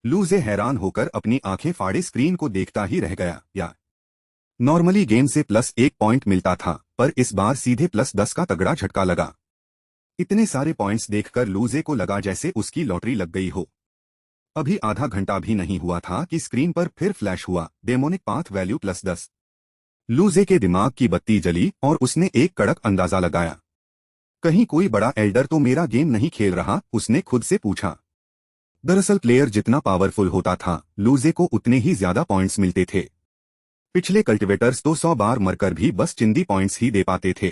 लूजे हैरान होकर अपनी आंखें फाड़े स्क्रीन को देखता ही रह गया। या नॉर्मली गेम से +1 पॉइंट मिलता था, पर इस बार सीधे +10 का तगड़ा झटका लगा। इतने सारे पॉइंट्स देखकर लूजे को लगा जैसे उसकी लॉटरी लग गई हो। अभी आधा घंटा भी नहीं हुआ था कि स्क्रीन पर फिर फ्लैश हुआ, डेमोनिक पाथ वैल्यू +10। लूजे के दिमाग की बत्ती जली और उसने एक कड़क अंदाजा लगाया। कहीं कोई बड़ा एल्डर तो मेरा गेम नहीं खेल रहा, उसने खुद से पूछा। दरअसल प्लेयर जितना पावरफुल होता था, लूजे को उतने ही ज्यादा पॉइंट्स मिलते थे। पिछले कल्टिवेटर्स तो 100 बार मरकर भी बस चिंदी पॉइंट्स ही दे पाते थे,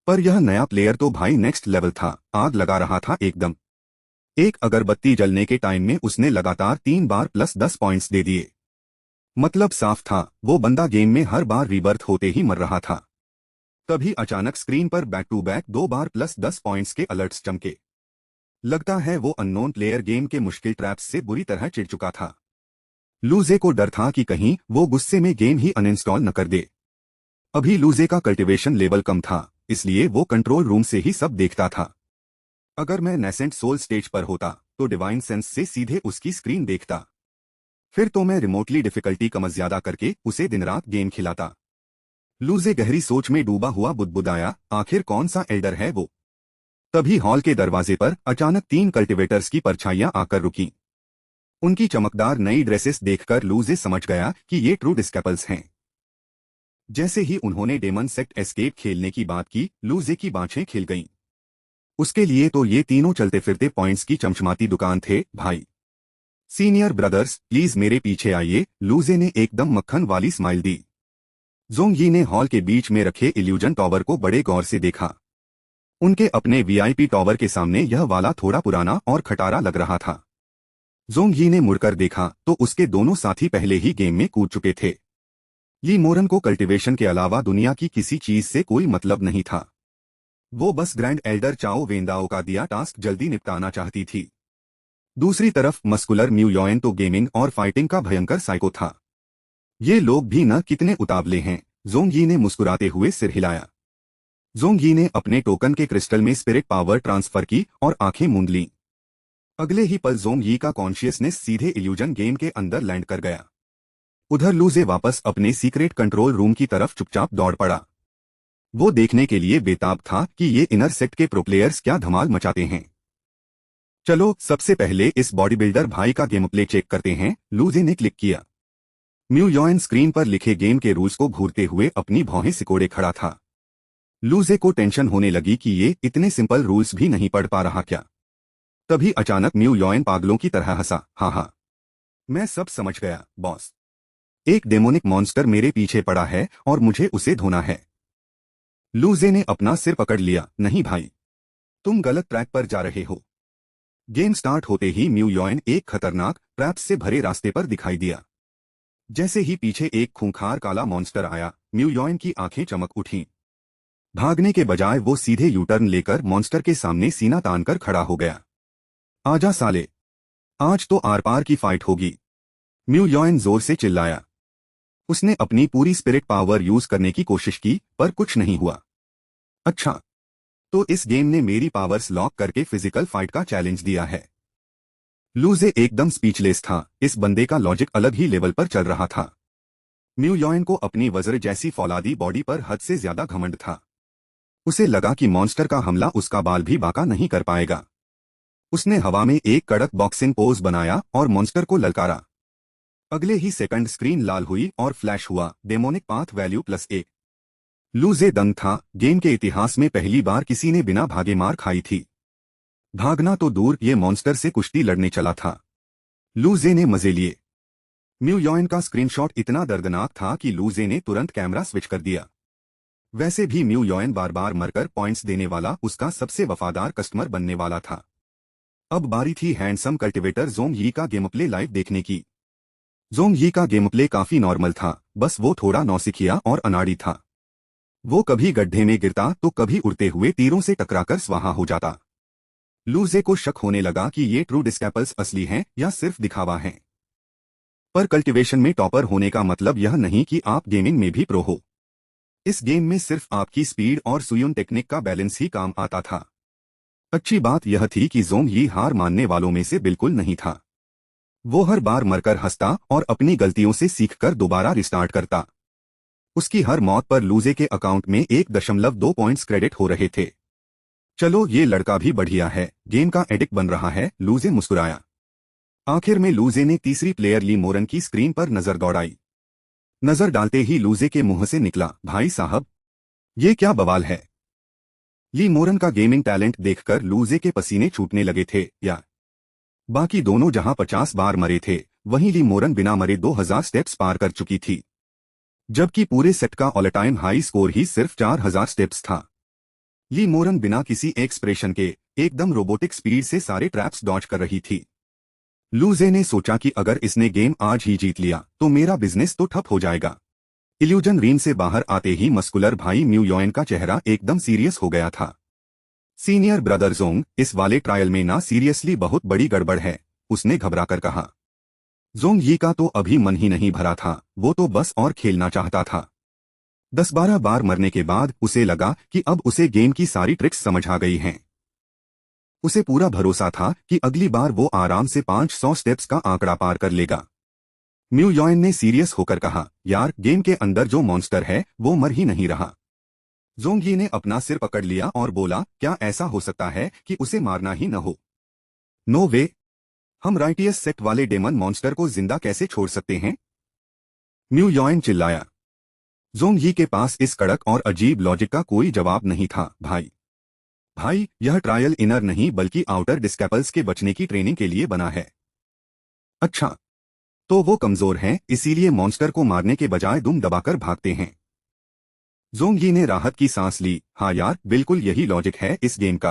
पर यह नया प्लेयर तो भाई नेक्स्ट लेवल था, आग लगा रहा था एकदम। एक अगरबत्ती जलने के टाइम में उसने लगातार 3 बार +10 पॉइंट्स दे दिए। मतलब साफ था, वो बंदा गेम में हर बार रीबर्थ होते ही मर रहा था। तभी अचानक स्क्रीन पर बैक टू बैक 2 बार +10 पॉइंट्स के अलर्ट्स चमके। लगता है वो अननोन प्लेयर गेम के मुश्किल ट्रैप्स से बुरी तरह चिढ़ चुका था। लूजे को डर था कि कहीं वो गुस्से में गेम ही अनइंस्टॉल न कर दे। अभी लूजे का कल्टिवेशन लेवल कम था, इसलिए वो कंट्रोल रूम से ही सब देखता था। अगर मैं नेसेंट सोल स्टेज पर होता तो डिवाइन सेंस से सीधे उसकी स्क्रीन देखता। फिर तो मैं रिमोटली डिफिकल्टी कम ज्यादा करके उसे दिन रात गेम खिलाता। लूजे गहरी सोच में डूबा हुआ बुदबुदाया, आखिर कौन सा एल्डर है वो। तभी हॉल के दरवाजे पर अचानक 3 कल्टिवेटर्स की परछाइयां आकर रुकीं। उनकी चमकदार नई ड्रेसेस देखकर लूजे समझ गया कि ये ट्रू डिस्केपल्स हैं। जैसे ही उन्होंने डेमन सेक्ट एस्केप खेलने की बात की, लूजे की बाँछें खिल गईं। उसके लिए तो ये तीनों चलते फिरते पॉइंट्स की चमचमाती दुकान थे भाई। सीनियर ब्रदर्स प्लीज मेरे पीछे आइए, लूजे ने एकदम मक्खन वाली स्माइल दी। जोंग ने हॉल के बीच में रखे इल्यूजन टॉवर को बड़े गौर से देखा। उनके अपने वीआईपी टॉवर के सामने यह वाला थोड़ा पुराना और खटारा लग रहा था। जोंग ने मुड़कर देखा तो उसके दोनों साथी पहले ही गेम में कूद चुके थे। ली मोरन को कल्टिवेशन के अलावा दुनिया की किसी चीज से कोई मतलब नहीं था। वो बस ग्रैंड एल्डर चाओ वेंदाओ का दिया टास्क जल्दी निपटाना चाहती थी। दूसरी तरफ मस्कुलर म्यू योएन तो गेमिंग और फाइटिंग का भयंकर साइको था। ये लोग भी न कितने उतावले हैं, जोंग ने मुस्कुराते हुए सिर हिलाया। जोंग ने अपने टोकन के क्रिस्टल में स्पिरिट पावर ट्रांसफर की और आंखें मूंद लीं। अगले ही पल जोंग का कॉन्शियसनेस सीधे इल्यूजन गेम के अंदर लैंड कर गया। उधर लूजे वापस अपने सीक्रेट कंट्रोल रूम की तरफ चुपचाप दौड़ पड़ा। वो देखने के लिए बेताब था कि ये इनर सेक्ट के प्रो प्लेयर्स क्या धमाल मचाते हैं। चलो सबसे पहले इस बॉडी बिल्डर भाई का गेम प्ले चेक करते हैं, लूजे ने क्लिक किया। म्यू योएन स्क्रीन पर लिखे गेम के रूल्स को घूरते हुए अपनी भौहें सिकोड़े खड़ा था। लूजे को टेंशन होने लगी कि ये इतने सिंपल रूल्स भी नहीं पढ़ पा रहा क्या। तभी अचानक म्यू योएन पागलों की तरह हंसा, हाँ, मैं सब समझ गया बॉस। एक डेमोनिक मॉन्स्टर मेरे पीछे पड़ा है और मुझे उसे धोना है। लूजे ने अपना सिर पकड़ लिया, नहीं भाई, तुम गलत ट्रैक पर जा रहे हो। गेम स्टार्ट होते ही म्यू योएन एक खतरनाक ट्रैप्स से भरे रास्ते पर दिखाई दिया। जैसे ही पीछे एक खूंखार काला मॉन्स्टर आया, म्यू योएन की आंखें चमक उठीं। भागने के बजाय वो सीधे यूटर्न लेकर मॉन्स्टर के सामने सीना तानकर खड़ा हो गया। आजा साले, आज तो आर पार की फाइट होगी, म्यू योएन जोर से चिल्लाया। उसने अपनी पूरी स्पिरिट पावर यूज करने की कोशिश की, पर कुछ नहीं हुआ। अच्छा, तो इस गेम ने मेरी पावर्स लॉक करके फिजिकल फाइट का चैलेंज दिया है। लूजे एकदम स्पीचलेस था, इस बंदे का लॉजिक अलग ही लेवल पर चल रहा था। म्यू योएन को अपनी वज्र जैसी फौलादी बॉडी पर हद से ज्यादा घमंड था। उसे लगा कि मॉन्स्टर का हमला उसका बाल भी बांका नहीं कर पाएगा। उसने हवा में एक कड़क बॉक्सिंग पोज बनाया और मॉन्स्टर को ललकारा। अगले ही सेकंड स्क्रीन लाल हुई और फ्लैश हुआ, डेमोनिक पाथ वैल्यू +1। लूजे दंग था, गेम के इतिहास में पहली बार किसी ने बिना भागे मार खाई थी। भागना तो दूर, ये मॉन्स्टर से कुश्ती लड़ने चला था। लूजे ने मजे लिए। म्यू योएन का स्क्रीनशॉट इतना दर्दनाक था कि लूजे ने तुरंत कैमरा स्विच कर दिया। वैसे भी म्यू योएन बार बार मरकर पॉइंट्स देने वाला उसका सबसे वफादार कस्टमर बनने वाला था। अब बारी थी हैंडसम कल्टिवेटर जोंग का गेम प्ले लाइव देखने की। जोंग का गेम प्ले काफी नॉर्मल था, बस वो थोड़ा नौसिखिया और अनाड़ी था। वो कभी गड्ढे में गिरता तो कभी उड़ते हुए तीरों से टकराकर स्वाहा हो जाता। लूजे को शक होने लगा कि ये ट्रू डिस्केपल्स असली हैं या सिर्फ दिखावा हैं। पर कल्टिवेशन में टॉपर होने का मतलब यह नहीं कि आप गेमिंग में भी प्रो हो। इस गेम में सिर्फ आपकी स्पीड और सुयुन टेक्निक का बैलेंस ही काम आता था। अच्छी बात यह थी कि जोंग हार मानने वालों में से बिल्कुल नहीं था। वो हर बार मरकर हंसता और अपनी गलतियों से सीखकर दोबारा रिस्टार्ट करता। उसकी हर मौत पर लूजे के अकाउंट में 1.2 पॉइंट्स क्रेडिट हो रहे थे। चलो ये लड़का भी बढ़िया है, गेम का एडिक्ट बन रहा है, लूजे मुस्कुराया। आखिर में लूजे ने तीसरी प्लेयर ली मोरन की स्क्रीन पर नजर दौड़ाई। नजर डालते ही लूजे के मुंह से निकला, भाई साहब ये क्या बवाल है। ली मोरन का गेमिंग टैलेंट देखकर लूजे के पसीने छूटने लगे थे। या बाकी दोनों जहां 50 बार मरे थे, वहीं ली मोरन बिना मरे 2000 स्टेप्स पार कर चुकी थी, जबकि पूरे सेट का ऑल टाइम हाई स्कोर ही सिर्फ 4000 स्टेप्स था। ली मोरन बिना किसी एक्सप्रेशन के एकदम रोबोटिक स्पीड से सारे ट्रैप्स डॉज कर रही थी। लूजे ने सोचा कि अगर इसने गेम आज ही जीत लिया तो मेरा बिजनेस तो ठप हो जाएगा। इल्यूजन रीम से बाहर आते ही मस्कुलर भाई म्यू योएन का चेहरा एकदम सीरियस हो गया था। सीनियर ब्रदर जोंग, इस वाले ट्रायल में ना सीरियसली बहुत बड़ी गड़बड़ है, उसने घबराकर कहा। जोंग यी का तो अभी मन ही नहीं भरा था, वो तो बस और खेलना चाहता था। 10-12 बार मरने के बाद उसे लगा कि अब उसे गेम की सारी ट्रिक्स समझ आ गई हैं। उसे पूरा भरोसा था कि अगली बार वो आराम से 500 स्टेप्स का आंकड़ा पार कर लेगा। म्यू योएन ने सीरियस होकर कहा, यार गेम के अंदर जो मॉन्स्टर है वो मर ही नहीं रहा। जोंग यी ने अपना सिर पकड़ लिया और बोला, क्या ऐसा हो सकता है कि उसे मारना ही न हो। नो वे, हम राइटियस सेट वाले डेमन मॉन्स्टर को जिंदा कैसे छोड़ सकते हैं। म्यू योएन चिल्लाया। जोंग यी के पास इस कड़क और अजीब लॉजिक का कोई जवाब नहीं था। भाई यह ट्रायल इनर नहीं बल्कि आउटर डिस्कैपल्स के बचने की ट्रेनिंग के लिए बना है। अच्छा, तो वो कमजोर हैं, इसीलिए मॉन्स्टर को मारने के बजाय दुम दबाकर भागते हैं। जोंग यी ने राहत की सांस ली, हाँ यार बिल्कुल यही लॉजिक है इस गेम का।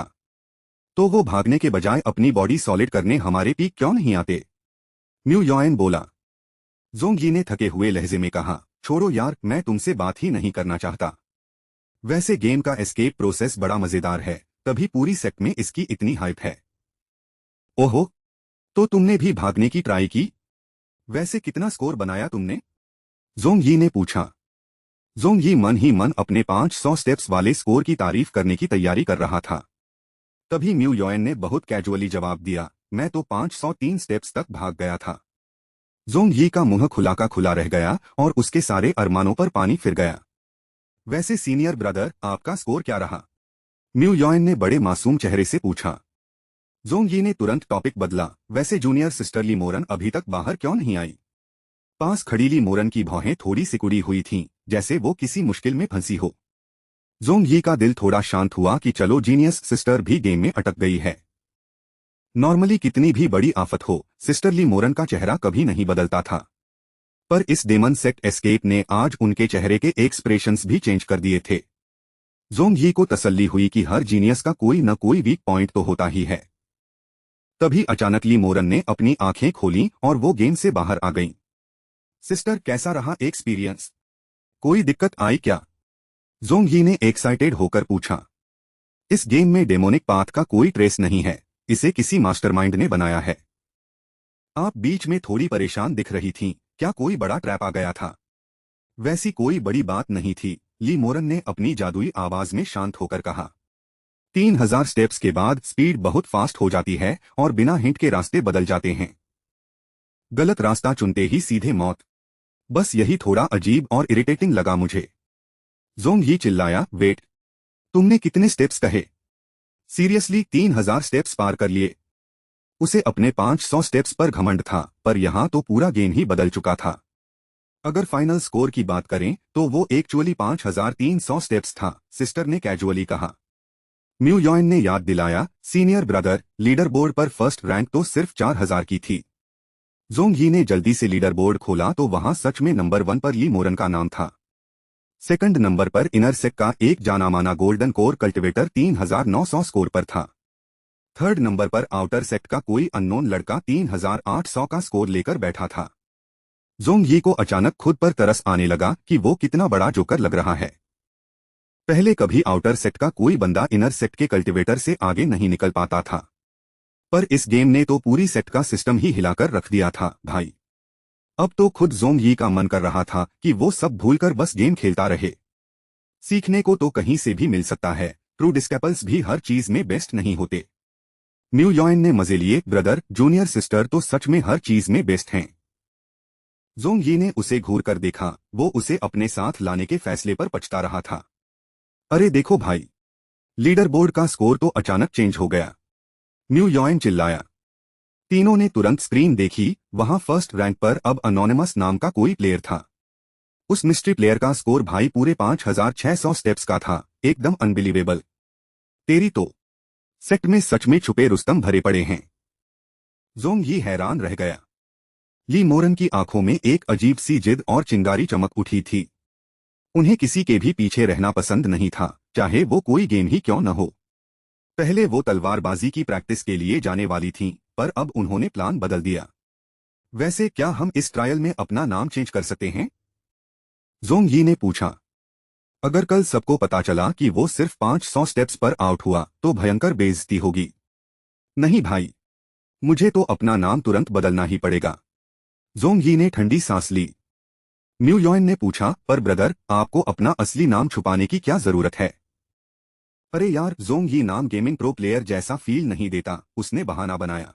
तो वो भागने के बजाय अपनी बॉडी सॉलिड करने हमारे पीक क्यों नहीं आते। म्यू योएन बोला। जोंग यी ने थके हुए लहजे में कहा, छोड़ो यार, मैं तुमसे बात ही नहीं करना चाहता। वैसे गेम का एस्केप प्रोसेस बड़ा मजेदार है, तभी पूरी सेट में इसकी इतनी हाइप है। ओहो, तो तुमने भी भागने की ट्राई की? वैसे कितना स्कोर बनाया तुमने? जोंग यी ने पूछा। जोंग यी मन ही मन अपने 500 स्टेप्स वाले स्कोर की तारीफ करने की तैयारी कर रहा था। तभी म्यू योएन ने बहुत कैजुअली जवाब दिया, मैं तो 503 स्टेप्स तक भाग गया था। जोंग यी का मुंह खुला का खुला रह गया और उसके सारे अरमानों पर पानी फिर गया। वैसे सीनियर ब्रदर, आपका स्कोर क्या रहा? म्यू योएन ने बड़े मासूम चेहरे से पूछा। जोंग यी ने तुरंत टॉपिक बदला, वैसे जूनियर सिस्टर ली मोरन अभी तक बाहर क्यों नहीं आई? पास खड़ी ली मोरन की भौहें थोड़ी सिकुड़ी हुई थीं, जैसे वो किसी मुश्किल में फंसी हो। जोंग यी का दिल थोड़ा शांत हुआ कि चलो जीनियस सिस्टर भी गेम में अटक गई है। नॉर्मली कितनी भी बड़ी आफत हो, सिस्टर ली मोरन का चेहरा कभी नहीं बदलता था, पर इस डेमन सेट एस्केप ने आज उनके चेहरे के एक्सप्रेशंस भी चेंज कर दिए थे। जोंग यी को तसल्ली हुई कि हर जीनियस का कोई न कोई वीक पॉइंट तो होता ही है। तभी अचानक ली मोरन ने अपनी आंखें खोलीं और वो गेम से बाहर आ गईं। सिस्टर, कैसा रहा एक्सपीरियंस? कोई दिक्कत आई क्या? जोंग यी ने एक्साइटेड होकर पूछा। इस गेम में डेमोनिक पाथ का कोई ट्रेस नहीं है, इसे किसी मास्टरमाइंड ने बनाया है। आप बीच में थोड़ी परेशान दिख रही थीं, क्या कोई बड़ा ट्रैप आ गया था? वैसी कोई बड़ी बात नहीं थी, ली मोरन ने अपनी जादुई आवाज में शांत होकर कहा। 3000 स्टेप्स के बाद स्पीड बहुत फास्ट हो जाती है और बिना हिंट के रास्ते बदल जाते हैं। गलत रास्ता चुनते ही सीधे मौत। बस यही थोड़ा अजीब और इरिटेटिंग लगा मुझे। जोंग यी चिल्लाया, वेट, तुमने कितने स्टेप्स कहे? सीरियसली 3000 स्टेप्स पार कर लिए? उसे अपने 500 स्टेप्स पर घमंड था, पर यहाँ तो पूरा गेम ही बदल चुका था। अगर फाइनल स्कोर की बात करें तो वो एक्चुअली 5300 स्टेप्स था, सिस्टर ने कैजुअली कहा। म्यू योएन ने याद दिलाया, सीनियर ब्रदर, लीडर बोर्ड पर फर्स्ट रैंक तो सिर्फ 4000 की थी। जोंग यी ने जल्दी से लीडर बोर्ड खोला तो वहां सच में नंबर 1 पर ली मोरन का नाम था। सेकंड नंबर पर इनर सेक का एक जाना माना गोल्डन कोर कल्टिवेटर 3900 स्कोर पर था। थर्ड नंबर पर आउटर सेक्ट का कोई अननोन लड़का 3800 का स्कोर लेकर बैठा था। जोंग यी को अचानक खुद पर तरस आने लगा कि वो कितना बड़ा जोकर लग रहा है। पहले कभी आउटर सेक्ट का कोई बंदा इनर सेक्ट के कल्टिवेटर से आगे नहीं निकल पाता था, पर इस गेम ने तो पूरी सेक्ट का सिस्टम ही हिलाकर रख दिया था। भाई, अब तो खुद जोंग यी का मन कर रहा था कि वो सब भूलकर बस गेम खेलता रहे। सीखने को तो कहीं से भी मिल सकता है, ट्रू डिस्कैपल्स भी हर चीज में बेस्ट नहीं होते। म्यू यॉन ने मजे लिए। ब्रदर जूनियर सिस्टर तो सच में हर चीज में बेस्ट हैं। जोंग यी ने उसे घूर कर देखा। वो उसे अपने साथ लाने के फैसले पर पछता रहा था। अरे देखो भाई, लीडर बोर्ड का स्कोर तो अचानक चेंज हो गया। म्यू यॉन चिल्लाया। तीनों ने तुरंत स्क्रीन देखी। वहां फर्स्ट रैंक पर अब अनोनिमस नाम का कोई प्लेयर था। उस मिस्ट्री प्लेयर का स्कोर भाई पूरे 5600 स्टेप्स का था। एकदम अनबिलीवेबल। तेरी तो सेक्ट में सच में छुपे रुस्तम भरे पड़े हैं। जोंग यी हैरान रह गया। ली मोरन की आंखों में एक अजीब सी जिद और चिंगारी चमक उठी थी। उन्हें किसी के भी पीछे रहना पसंद नहीं था, चाहे वो कोई गेम ही क्यों न हो। पहले वो तलवारबाजी की प्रैक्टिस के लिए जाने वाली थीं, पर अब उन्होंने प्लान बदल दिया। वैसे क्या हम इस ट्रायल में अपना नाम चेंज कर सकते हैं? जोंग यी ने पूछा। अगर कल सबको पता चला कि वो सिर्फ 500 स्टेप्स पर आउट हुआ तो भयंकर बेइज्जती होगी। नहीं भाई, मुझे तो अपना नाम तुरंत बदलना ही पड़ेगा। जोंग यी ने ठंडी सांस ली। म्यू यॉन ने पूछा, पर ब्रदर आपको अपना असली नाम छुपाने की क्या जरूरत है? अरे यार, जोंग यी नाम गेमिंग प्रो प्लेयर जैसा फील नहीं देता, उसने बहाना बनाया।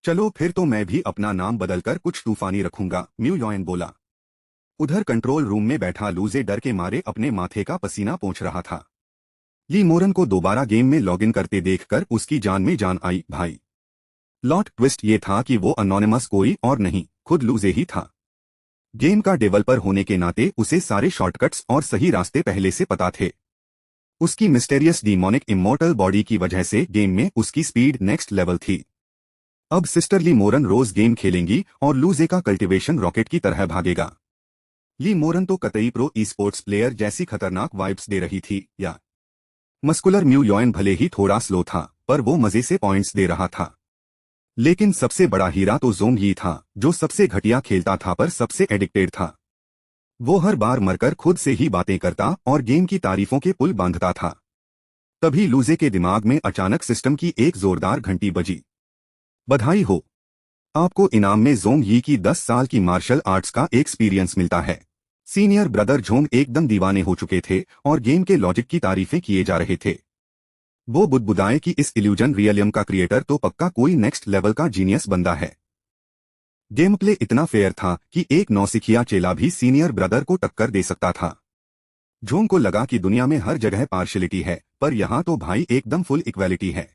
चलो फिर तो मैं भी अपना नाम बदलकर कुछ तूफानी रखूंगा, म्यू यॉन बोला। उधर कंट्रोल रूम में बैठा लूजे डर के मारे अपने माथे का पसीना पोंछ रहा था। ली मोरन को दोबारा गेम में लॉगिन करते देखकर उसकी जान में जान आई। भाई, प्लॉट ट्विस्ट ये था कि वो अनोनिमस कोई और नहीं, खुद लूजे ही था। गेम का डेवलपर होने के नाते उसे सारे शॉर्टकट्स और सही रास्ते पहले से पता थे। उसकी मिस्टेरियस डीमोनिक इमोर्टल बॉडी की वजह से गेम में उसकी स्पीड नेक्स्ट लेवल थी। अब सिस्टर ली मोरन रोज गेम खेलेंगी और लूजे का कल्टीवेशन रॉकेट की तरह भागेगा। ली मोरन तो कतई प्रो ई स्पोर्ट्स प्लेयर जैसी खतरनाक वाइब्स दे रही थी। या मस्कुलर म्यू यॉन भले ही थोड़ा स्लो था, पर वो मजे से पॉइंट्स दे रहा था। लेकिन सबसे बड़ा हीरा तो जोंग यी था, जो सबसे घटिया खेलता था पर सबसे एडिक्टेड था। वो हर बार मरकर खुद से ही बातें करता और गेम की तारीफों के पुल बांधता था। तभी लूजे के दिमाग में अचानक सिस्टम की एक जोरदार घंटी बजी। बधाई हो, आपको इनाम में जोंग यी की 10 साल की मार्शल आर्ट्स का एक्सपीरियंस मिलता है। सीनियर ब्रदर जोंग एकदम दीवाने हो चुके थे और गेम के लॉजिक की तारीफें किए जा रहे थे। वो बुदबुदाए कि इस इल्यूजन रियलियम का क्रिएटर तो पक्का कोई नेक्स्ट लेवल का जीनियस बंदा है। गेम प्ले इतना फेयर था कि एक नौसिखिया चेला भी सीनियर ब्रदर को टक्कर दे सकता था। जोंग को लगा कि दुनिया में हर जगह पार्शियलिटी है, पर यहाँ तो भाई एकदम फुल इक्वालिटी है।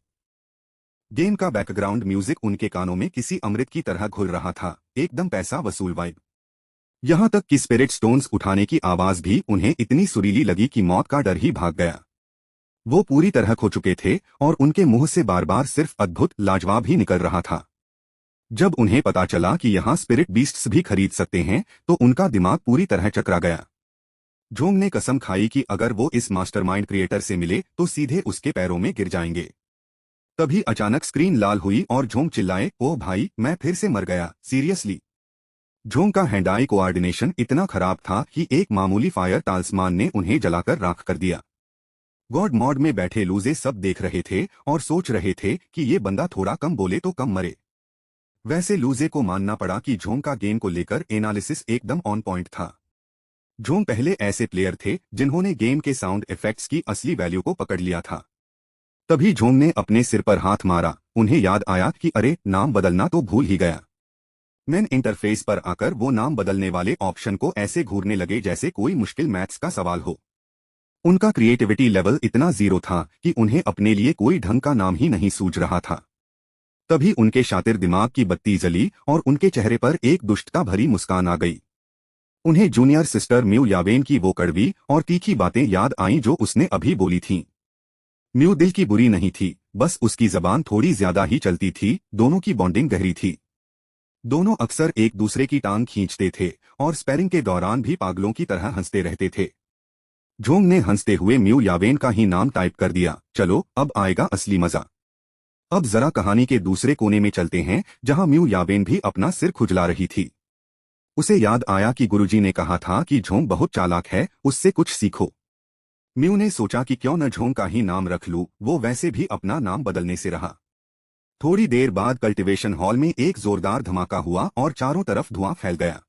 गेम का बैकग्राउंड म्यूजिक उनके कानों में किसी अमृत की तरह घुल रहा था, एकदम पैसा वसूल वाइब। यहाँ तक कि स्पिरिट स्टोन्स उठाने की आवाज भी उन्हें इतनी सुरीली लगी कि मौत का डर ही भाग गया। वो पूरी तरह खो चुके थे और उनके मुंह से बार बार सिर्फ अद्भुत लाजवाब ही निकल रहा था। जब उन्हें पता चला कि यहाँ स्पिरिट बीस्ट्स भी खरीद सकते हैं तो उनका दिमाग पूरी तरह चकरा गया। जोंग ने कसम खाई कि अगर वो इस मास्टरमाइंड क्रिएटर से मिले तो सीधे उसके पैरों में गिर जाएंगे। तभी अचानक स्क्रीन लाल हुई और जोंग चिल्लाए, ओह भाई, मैं फिर से मर गया, सीरियसली। जोंग का हैंड आई कोऑर्डिनेशन इतना खराब था कि एक मामूली फायर तालिस्मान ने उन्हें जलाकर राख कर दिया। गॉड मॉड में बैठे लूजे सब देख रहे थे और सोच रहे थे कि ये बंदा थोड़ा कम बोले तो कम मरे। वैसे लूजे को मानना पड़ा कि जोंग का गेम को लेकर एनालिसिस एकदम ऑन पॉइंट था। जोंग पहले ऐसे प्लेयर थे जिन्होंने गेम के साउंड इफेक्ट्स की असली वैल्यू को पकड़ लिया था। तभी जोंग ने अपने सिर पर हाथ मारा। उन्हें याद आया कि अरे, नाम बदलना तो भूल ही गया। मेन इंटरफेस पर आकर वो नाम बदलने वाले ऑप्शन को ऐसे घूरने लगे जैसे कोई मुश्किल मैथ्स का सवाल हो। उनका क्रिएटिविटी लेवल इतना जीरो था कि उन्हें अपने लिए कोई ढंग का नाम ही नहीं सूझ रहा था। तभी उनके शातिर दिमाग की बत्ती जली और उनके चेहरे पर एक दुष्टता भरी मुस्कान आ गई। उन्हें जूनियर सिस्टर म्यू यावेन की वो कड़वी और तीखी बातें याद आईं जो उसने अभी बोली थीं। म्यू दिल की बुरी नहीं थी, बस उसकी जबान थोड़ी ज्यादा ही चलती थी। दोनों की बॉन्डिंग गहरी थी। दोनों अक्सर एक दूसरे की टांग खींचते थे और स्पैरिंग के दौरान भी पागलों की तरह हंसते रहते थे। जोंग ने हंसते हुए म्यू यावेन का ही नाम टाइप कर दिया। चलो, अब आएगा असली मजा। अब जरा कहानी के दूसरे कोने में चलते हैं, जहां म्यू यावेन भी अपना सिर खुजला रही थी। उसे याद आया कि गुरुजी ने कहा था कि झोंग बहुत चालाक है, उससे कुछ सीखो। म्यू ने सोचा कि क्यों न झोंग का ही नाम रख लूं, वो वैसे भी अपना नाम बदलने से रहा। थोड़ी देर बाद कल्टीवेशन हॉल में एक जोरदार धमाका हुआ और चारों तरफ धुआं फैल गया।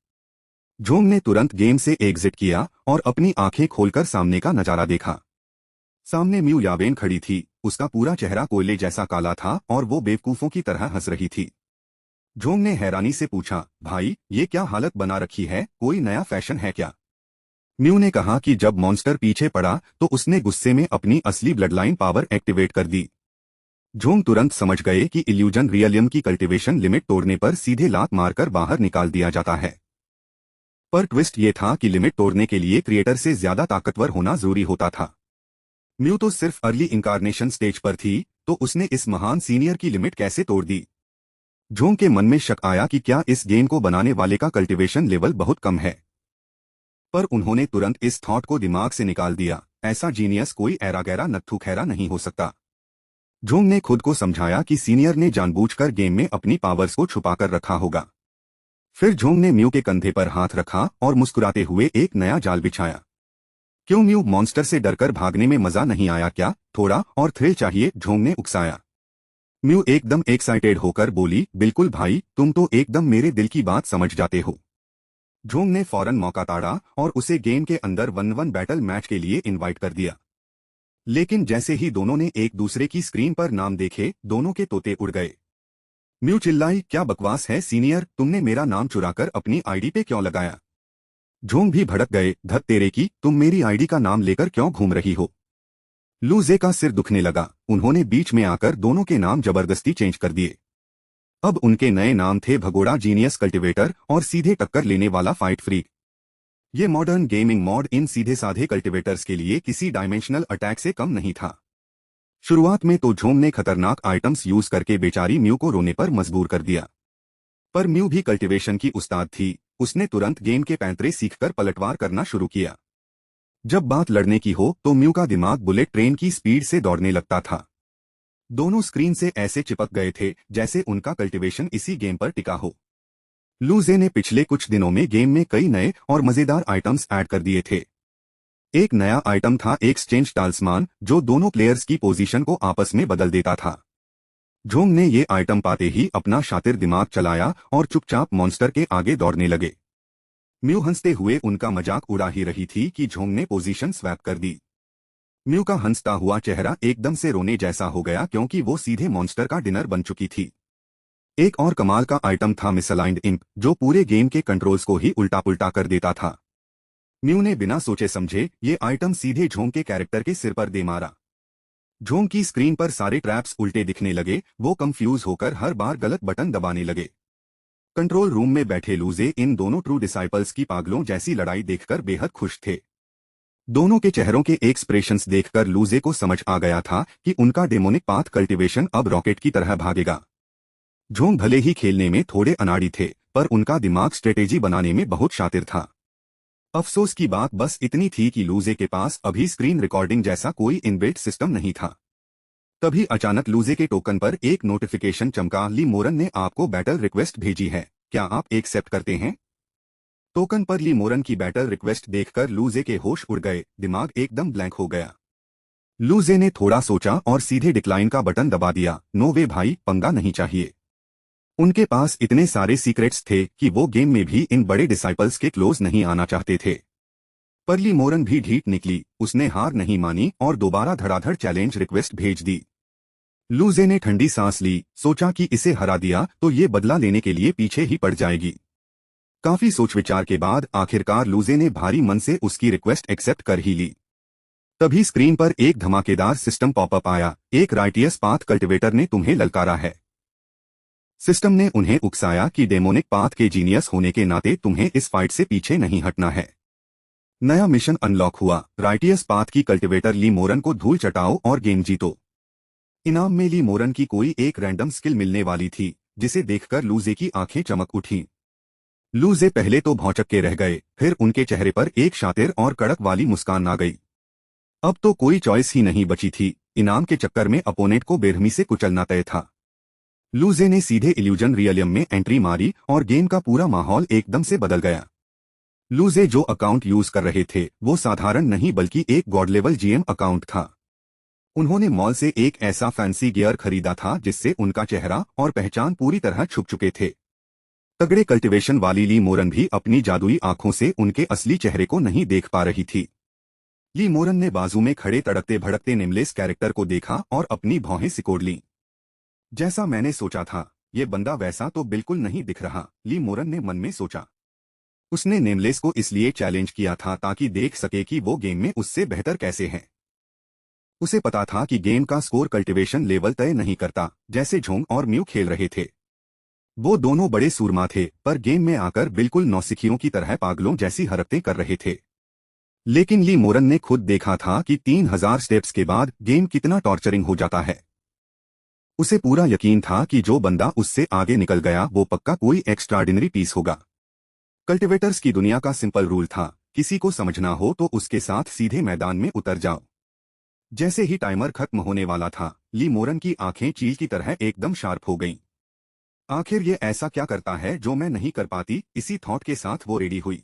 जोंग ने तुरंत गेम से एग्जिट किया और अपनी आंखें खोलकर सामने का नजारा देखा। सामने म्यू यावेन खड़ी थी। उसका पूरा चेहरा कोयले जैसा काला था और वो बेवकूफों की तरह हंस रही थी। झोंग ने हैरानी से पूछा, भाई ये क्या हालत बना रखी है, कोई नया फैशन है क्या? म्यू ने कहा कि जब मॉन्स्टर पीछे पड़ा तो उसने गुस्से में अपनी असली ब्लडलाइन पावर एक्टिवेट कर दी। झोंग तुरंत समझ गए कि इल्यूजन रियलियम की कल्टीवेशन लिमिट तोड़ने पर सीधे लात मारकर बाहर निकाल दिया जाता है। पर ट्विस्ट ये था कि लिमिट तोड़ने के लिए क्रिएटर से ज्यादा ताकतवर होना जरूरी होता था। म्यू तो सिर्फ अर्ली इंकारनेशन स्टेज पर थी, तो उसने इस महान सीनियर की लिमिट कैसे तोड़ दी? झोंग के मन में शक आया कि क्या इस गेम को बनाने वाले का कल्टीवेशन लेवल बहुत कम है। पर उन्होंने तुरंत इस थॉट को दिमाग से निकाल दिया, ऐसा जीनियस कोई ऐरा गैरा नत्थु खैरा नहीं हो सकता। झोंग ने खुद को समझाया कि सीनियर ने जानबूझकर गेम में अपनी पावर्स को छुपाकर रखा होगा। फिर झोंग ने म्यू के कंधे पर हाथ रखा और मुस्कुराते हुए एक नया जाल बिछाया। क्यों म्यू, मॉन्स्टर से डरकर भागने में मजा नहीं आया क्या? थोड़ा और थ्रिल चाहिए, झोंग ने उकसाया। म्यू एकदम एक्साइटेड होकर बोली, बिल्कुल भाई, तुम तो एकदम मेरे दिल की बात समझ जाते हो। झोंग ने फौरन मौका ताड़ा और उसे गेम के अंदर 1-1 बैटल मैच के लिए इनवाइट कर दिया। लेकिन जैसे ही दोनों ने एक दूसरे की स्क्रीन पर नाम देखे, दोनों के तोते उड़ गए। म्यू चिल्लाई, क्या बकवास है सीनियर, तुमने मेरा नाम चुराकर अपनी आईडी पे क्यों लगाया? झोंग भी भड़क गए, धत तेरे की, तुम मेरी आईडी का नाम लेकर क्यों घूम रही हो? लूजे का सिर दुखने लगा। उन्होंने बीच में आकर दोनों के नाम जबरदस्ती चेंज कर दिए। अब उनके नए नाम थे भगोड़ा जीनियस कल्टिवेटर और सीधे टक्कर लेने वाला फाइट फ्रीक। ये मॉडर्न गेमिंग मॉड इन सीधे साधे कल्टिवेटर्स के लिए किसी डायमेंशनल अटैक से कम नहीं था। शुरुआत में तो झोंग ने खतरनाक आइटम्स यूज करके बेचारी म्यू को रोने पर मजबूर कर दिया। पर म्यू भी कल्टिवेशन की उस्ताद थी। उसने तुरंत गेम के पैंतरे सीखकर पलटवार करना शुरू किया। जब बात लड़ने की हो तो म्यू का दिमाग बुलेट ट्रेन की स्पीड से दौड़ने लगता था। दोनों स्क्रीन से ऐसे चिपक गए थे जैसे उनका कल्टिवेशन इसी गेम पर टिका हो। लूजे ने पिछले कुछ दिनों में गेम में कई नए और मजेदार आइटम्स ऐड कर दिए थे। एक नया आइटम था एक्सचेंज टालिस्मान, जो दोनों प्लेयर्स की पोजीशन को आपस में बदल देता था। झोंग ने ये आइटम पाते ही अपना शातिर दिमाग चलाया और चुपचाप मॉन्स्टर के आगे दौड़ने लगे। म्यू हंसते हुए उनका मजाक उड़ा ही रही थी कि झोंग ने पोजीशन स्वैप कर दी। म्यू का हंसता हुआ चेहरा एकदम से रोने जैसा हो गया, क्योंकि वो सीधे मॉन्स्टर का डिनर बन चुकी थी। एक और कमाल का आइटम था मिसअलाइंड इंप, जो पूरे गेम के कंट्रोल्स को ही उल्टा पुल्टा कर देता था। म्यू ने बिना सोचे समझे ये आइटम सीधे झोंग के कैरेक्टर के सिर पर दे मारा। झोंग की स्क्रीन पर सारे ट्रैप्स उल्टे दिखने लगे। वो कंफ्यूज होकर हर बार गलत बटन दबाने लगे। कंट्रोल रूम में बैठे लूजे इन दोनों ट्रू डिसाइपल्स की पागलों जैसी लड़ाई देखकर बेहद खुश थे। दोनों के चेहरों के एक्सप्रेशंस देखकर लूजे को समझ आ गया था कि उनका डेमोनिक पाथ कल्टीवेशन अब रॉकेट की तरह भागेगा। झोंग भले ही खेलने में थोड़े अनाड़ी थे, पर उनका दिमाग स्ट्रेटेजी बनाने में बहुत शातिर था। अफसोस की बात बस इतनी थी कि लूजे के पास अभी स्क्रीन रिकॉर्डिंग जैसा कोई इनबिल्ट सिस्टम नहीं था। तभी अचानक लूजे के टोकन पर एक नोटिफिकेशन चमका, ली मोरन ने आपको बैटल रिक्वेस्ट भेजी है, क्या आप एक्सेप्ट करते हैं? टोकन पर ली मोरन की बैटल रिक्वेस्ट देखकर लूजे के होश उड़ गए। दिमाग एकदम ब्लैंक हो गया। लूजे ने थोड़ा सोचा और सीधे डिक्लाइन का बटन दबा दिया। नो वे भाई, पंगा नहीं चाहिए। उनके पास इतने सारे सीक्रेट्स थे कि वो गेम में भी इन बड़े डिसाइपल्स के क्लोज नहीं आना चाहते थे। पर ली मोरन भी ढीठ निकली। उसने हार नहीं मानी और दोबारा धड़ाधड़ चैलेंज रिक्वेस्ट भेज दी। लूजे ने ठंडी सांस ली, सोचा कि इसे हरा दिया तो ये बदला लेने के लिए पीछे ही पड़ जाएगी। काफी सोच विचार के बाद आखिरकार लूजे ने भारी मन से उसकी रिक्वेस्ट एक्सेप्ट कर ही ली। तभी स्क्रीन पर एक धमाकेदार सिस्टम पॉपअप आया, एक राइटियस पाथ कल्टिवेटर ने तुम्हें ललकारा है। सिस्टम ने उन्हें उकसाया कि डेमोनिक पाथ के जीनियस होने के नाते तुम्हें इस फाइट से पीछे नहीं हटना है। नया मिशन अनलॉक हुआ, राइटियस पाथ की कल्टिवेटर ली मोरन को धूल चटाओ और गेम जीतो। इनाम में ली मोरन की कोई एक रैंडम स्किल मिलने वाली थी, जिसे देखकर लूजे की आंखें चमक उठीं। लूजे पहले तो भौंचक के रह गए, फिर उनके चेहरे पर एक शातिर और कड़क वाली मुस्कान आ गई। अब तो कोई चॉइस ही नहीं बची थी। इनाम के चक्कर में अपोनेंट को बेरहमी से कुचलना तय था। लूजे ने सीधे इल्यूजन रियलियम में एंट्री मारी और गेम का पूरा माहौल एकदम से बदल गया। लूजे जो अकाउंट यूज कर रहे थे वो साधारण नहीं बल्कि एक गॉड लेवल जीएम अकाउंट था। उन्होंने मॉल से एक ऐसा फैंसी गियर खरीदा था जिससे उनका चेहरा और पहचान पूरी तरह छुप चुके थे। तगड़े कल्टिवेशन वाली ली मोरन भी अपनी जादुई आंखों से उनके असली चेहरे को नहीं देख पा रही थी। ली मोरन ने बाजू में खड़े तड़कते भड़कते नेमलेस कैरेक्टर को देखा और अपनी भौहें सिकोड़ लीं। जैसा मैंने सोचा था, ये बंदा वैसा तो बिल्कुल नहीं दिख रहा, ली मोरन ने मन में सोचा। उसने नेमलेस को इसलिए चैलेंज किया था ताकि देख सके कि वो गेम में उससे बेहतर कैसे है। उसे पता था कि गेम का स्कोर कल्टीवेशन लेवल तय नहीं करता, जैसे झोंग और म्यू खेल रहे थे। वो दोनों बड़े सूरमा थे, पर गेम में आकर बिल्कुल नौसिखियों की तरह पागलों जैसी हरकतें कर रहे थे। लेकिन ली मोरन ने खुद देखा था कि 3000 स्टेप्स के बाद गेम कितना टॉर्चरिंग हो जाता है। उसे पूरा यकीन था कि जो बंदा उससे आगे निकल गया वो पक्का कोई एक्स्ट्राऑर्डिनरी पीस होगा। कल्टिवेटर्स की दुनिया का सिंपल रूल था, किसी को समझना हो तो उसके साथ सीधे मैदान में उतर जाओ। जैसे ही टाइमर खत्म होने वाला था, ली मोरन की आंखें चील की तरह एकदम शार्प हो गईं। आखिर ये ऐसा क्या करता है जो मैं नहीं कर पाती, इसी थॉट के साथ वो रेडी हुई।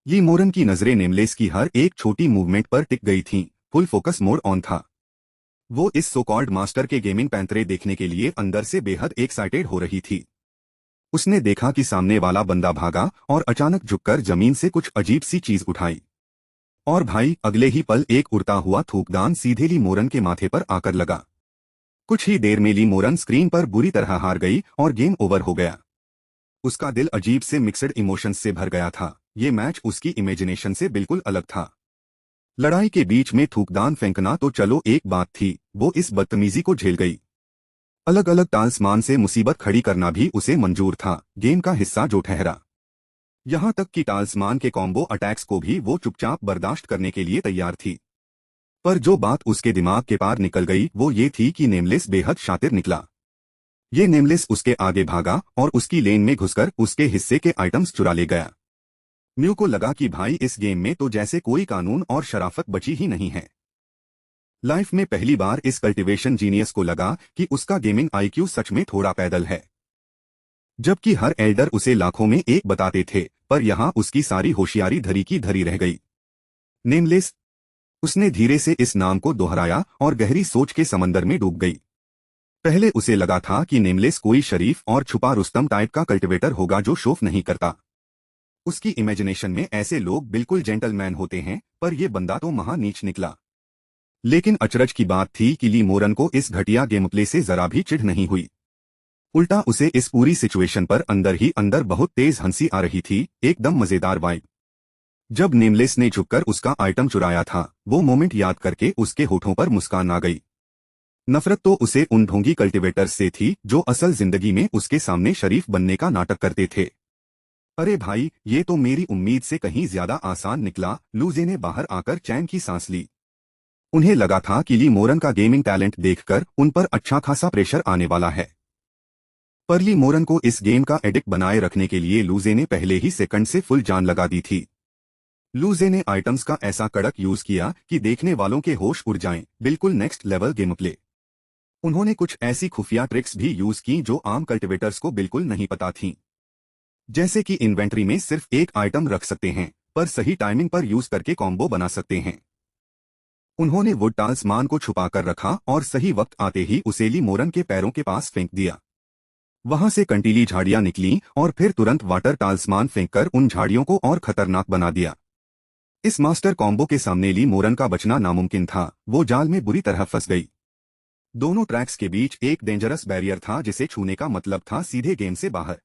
ली मोरन की नजरें नेमलेस की हर एक छोटी मूवमेंट पर टिक गई थीं, फुल फोकस मोड ऑन था। वो इस सो कॉल्ड मास्टर के गेमिंग पैंतरे देखने के लिए अंदर से बेहद एक्साइटेड हो रही थी। उसने देखा कि सामने वाला बंदा भागा और अचानक झुककर जमीन से कुछ अजीब सी चीज उठाई। और भाई, अगले ही पल एक उड़ता हुआ थूकदान सीधे ली मोरन के माथे पर आकर लगा। कुछ ही देर में ली मोरन स्क्रीन पर बुरी तरह हार गई और गेम ओवर हो गया। उसका दिल अजीब से मिक्सड इमोशंस से भर गया था। ये मैच उसकी इमेजिनेशन से बिल्कुल अलग था। लड़ाई के बीच में थूकदान फेंकना तो चलो एक बात थी, वो इस बदतमीजी को झेल गई। अलग अलग तालिस्मान से मुसीबत खड़ी करना भी उसे मंजूर था, गेम का हिस्सा जो ठहरा। यहां तक कि तालिस्मान के कॉम्बो अटैक्स को भी वो चुपचाप बर्दाश्त करने के लिए तैयार थी। पर जो बात उसके दिमाग के पार निकल गई वो ये थी कि नेमलेस बेहद शातिर निकला। ये नेमलेस उसके आगे भागा और उसकी लेन में घुसकर उसके हिस्से के आइटम्स चुरा ले गया। म्यू को लगा कि भाई, इस गेम में तो जैसे कोई कानून और शराफत बची ही नहीं है। लाइफ में पहली बार इस कल्टीवेशन जीनियस को लगा कि उसका गेमिंग आईक्यू सच में थोड़ा पैदल है। जबकि हर एल्डर उसे लाखों में एक बताते थे, पर यहां उसकी सारी होशियारी धरी की धरी रह गई। नेमलेस। उसने धीरे से इस नाम को दोहराया और गहरी सोच के समंदर में डूब गई। पहले उसे लगा था कि नेमलेस कोई शरीफ और छुपा रुस्तम टाइप का कल्टिवेटर होगा जो शोफ नहीं करता। उसकी इमेजिनेशन में ऐसे लोग बिल्कुल जेंटलमैन होते हैं, पर यह बंदा तो महा नीच निकला। लेकिन अचरज की बात थी कि ली मोरन को इस घटिया गेम प्ले से जरा भी चिढ़ नहीं हुई। उल्टा उसे इस पूरी सिचुएशन पर अंदर ही अंदर बहुत तेज हंसी आ रही थी, एकदम मजेदार वाइब। जब नेमलेस ने झुककर उसका आइटम चुराया था, वो मोमेंट याद करके उसके होठों पर मुस्कान आ गई। नफरत तो उसे उन ढोंगी कल्टिवेटर्स से थी जो असल जिंदगी में उसके सामने शरीफ बनने का नाटक करते थे। अरे भाई, ये तो मेरी उम्मीद से कहीं ज्यादा आसान निकला, लूजे ने बाहर आकर चैन की सांस ली। उन्हें लगा था कि ली मोरन का गेमिंग टैलेंट देखकर उन पर अच्छा खासा प्रेशर आने वाला है। पर ली मोरन को इस गेम का एडिक्ट बनाए रखने के लिए लूजे ने पहले ही सेकंड से फुल जान लगा दी थी। लूजे ने आइटम्स का ऐसा कड़क यूज किया कि देखने वालों के होश उड़ जाएं, बिल्कुल नेक्स्ट लेवल गेम प्ले। उन्होंने कुछ ऐसी खुफिया ट्रिक्स भी यूज की जो आम कल्टिवेटर्स को बिल्कुल नहीं पता थीं। जैसे कि इन्वेंट्री में सिर्फ एक आइटम रख सकते हैं, पर सही टाइमिंग पर यूज करके कॉम्बो बना सकते हैं। उन्होंने वुड टालिस्मान को छुपा कर रखा और सही वक्त आते ही उसे ली मोरन के पैरों के पास फेंक दिया। वहां से कंटीली झाड़ियां निकलीं और फिर तुरंत वाटर टालिस्मान फेंककर उन झाड़ियों को और खतरनाक बना दिया। इस मास्टर कॉम्बो के सामने ली मोरन का बचना नामुमकिन था, वो जाल में बुरी तरह फंस गई। दोनों ट्रैक्स के बीच एक डेंजरस बैरियर था जिसे छूने का मतलब था सीधे गेम से बाहर।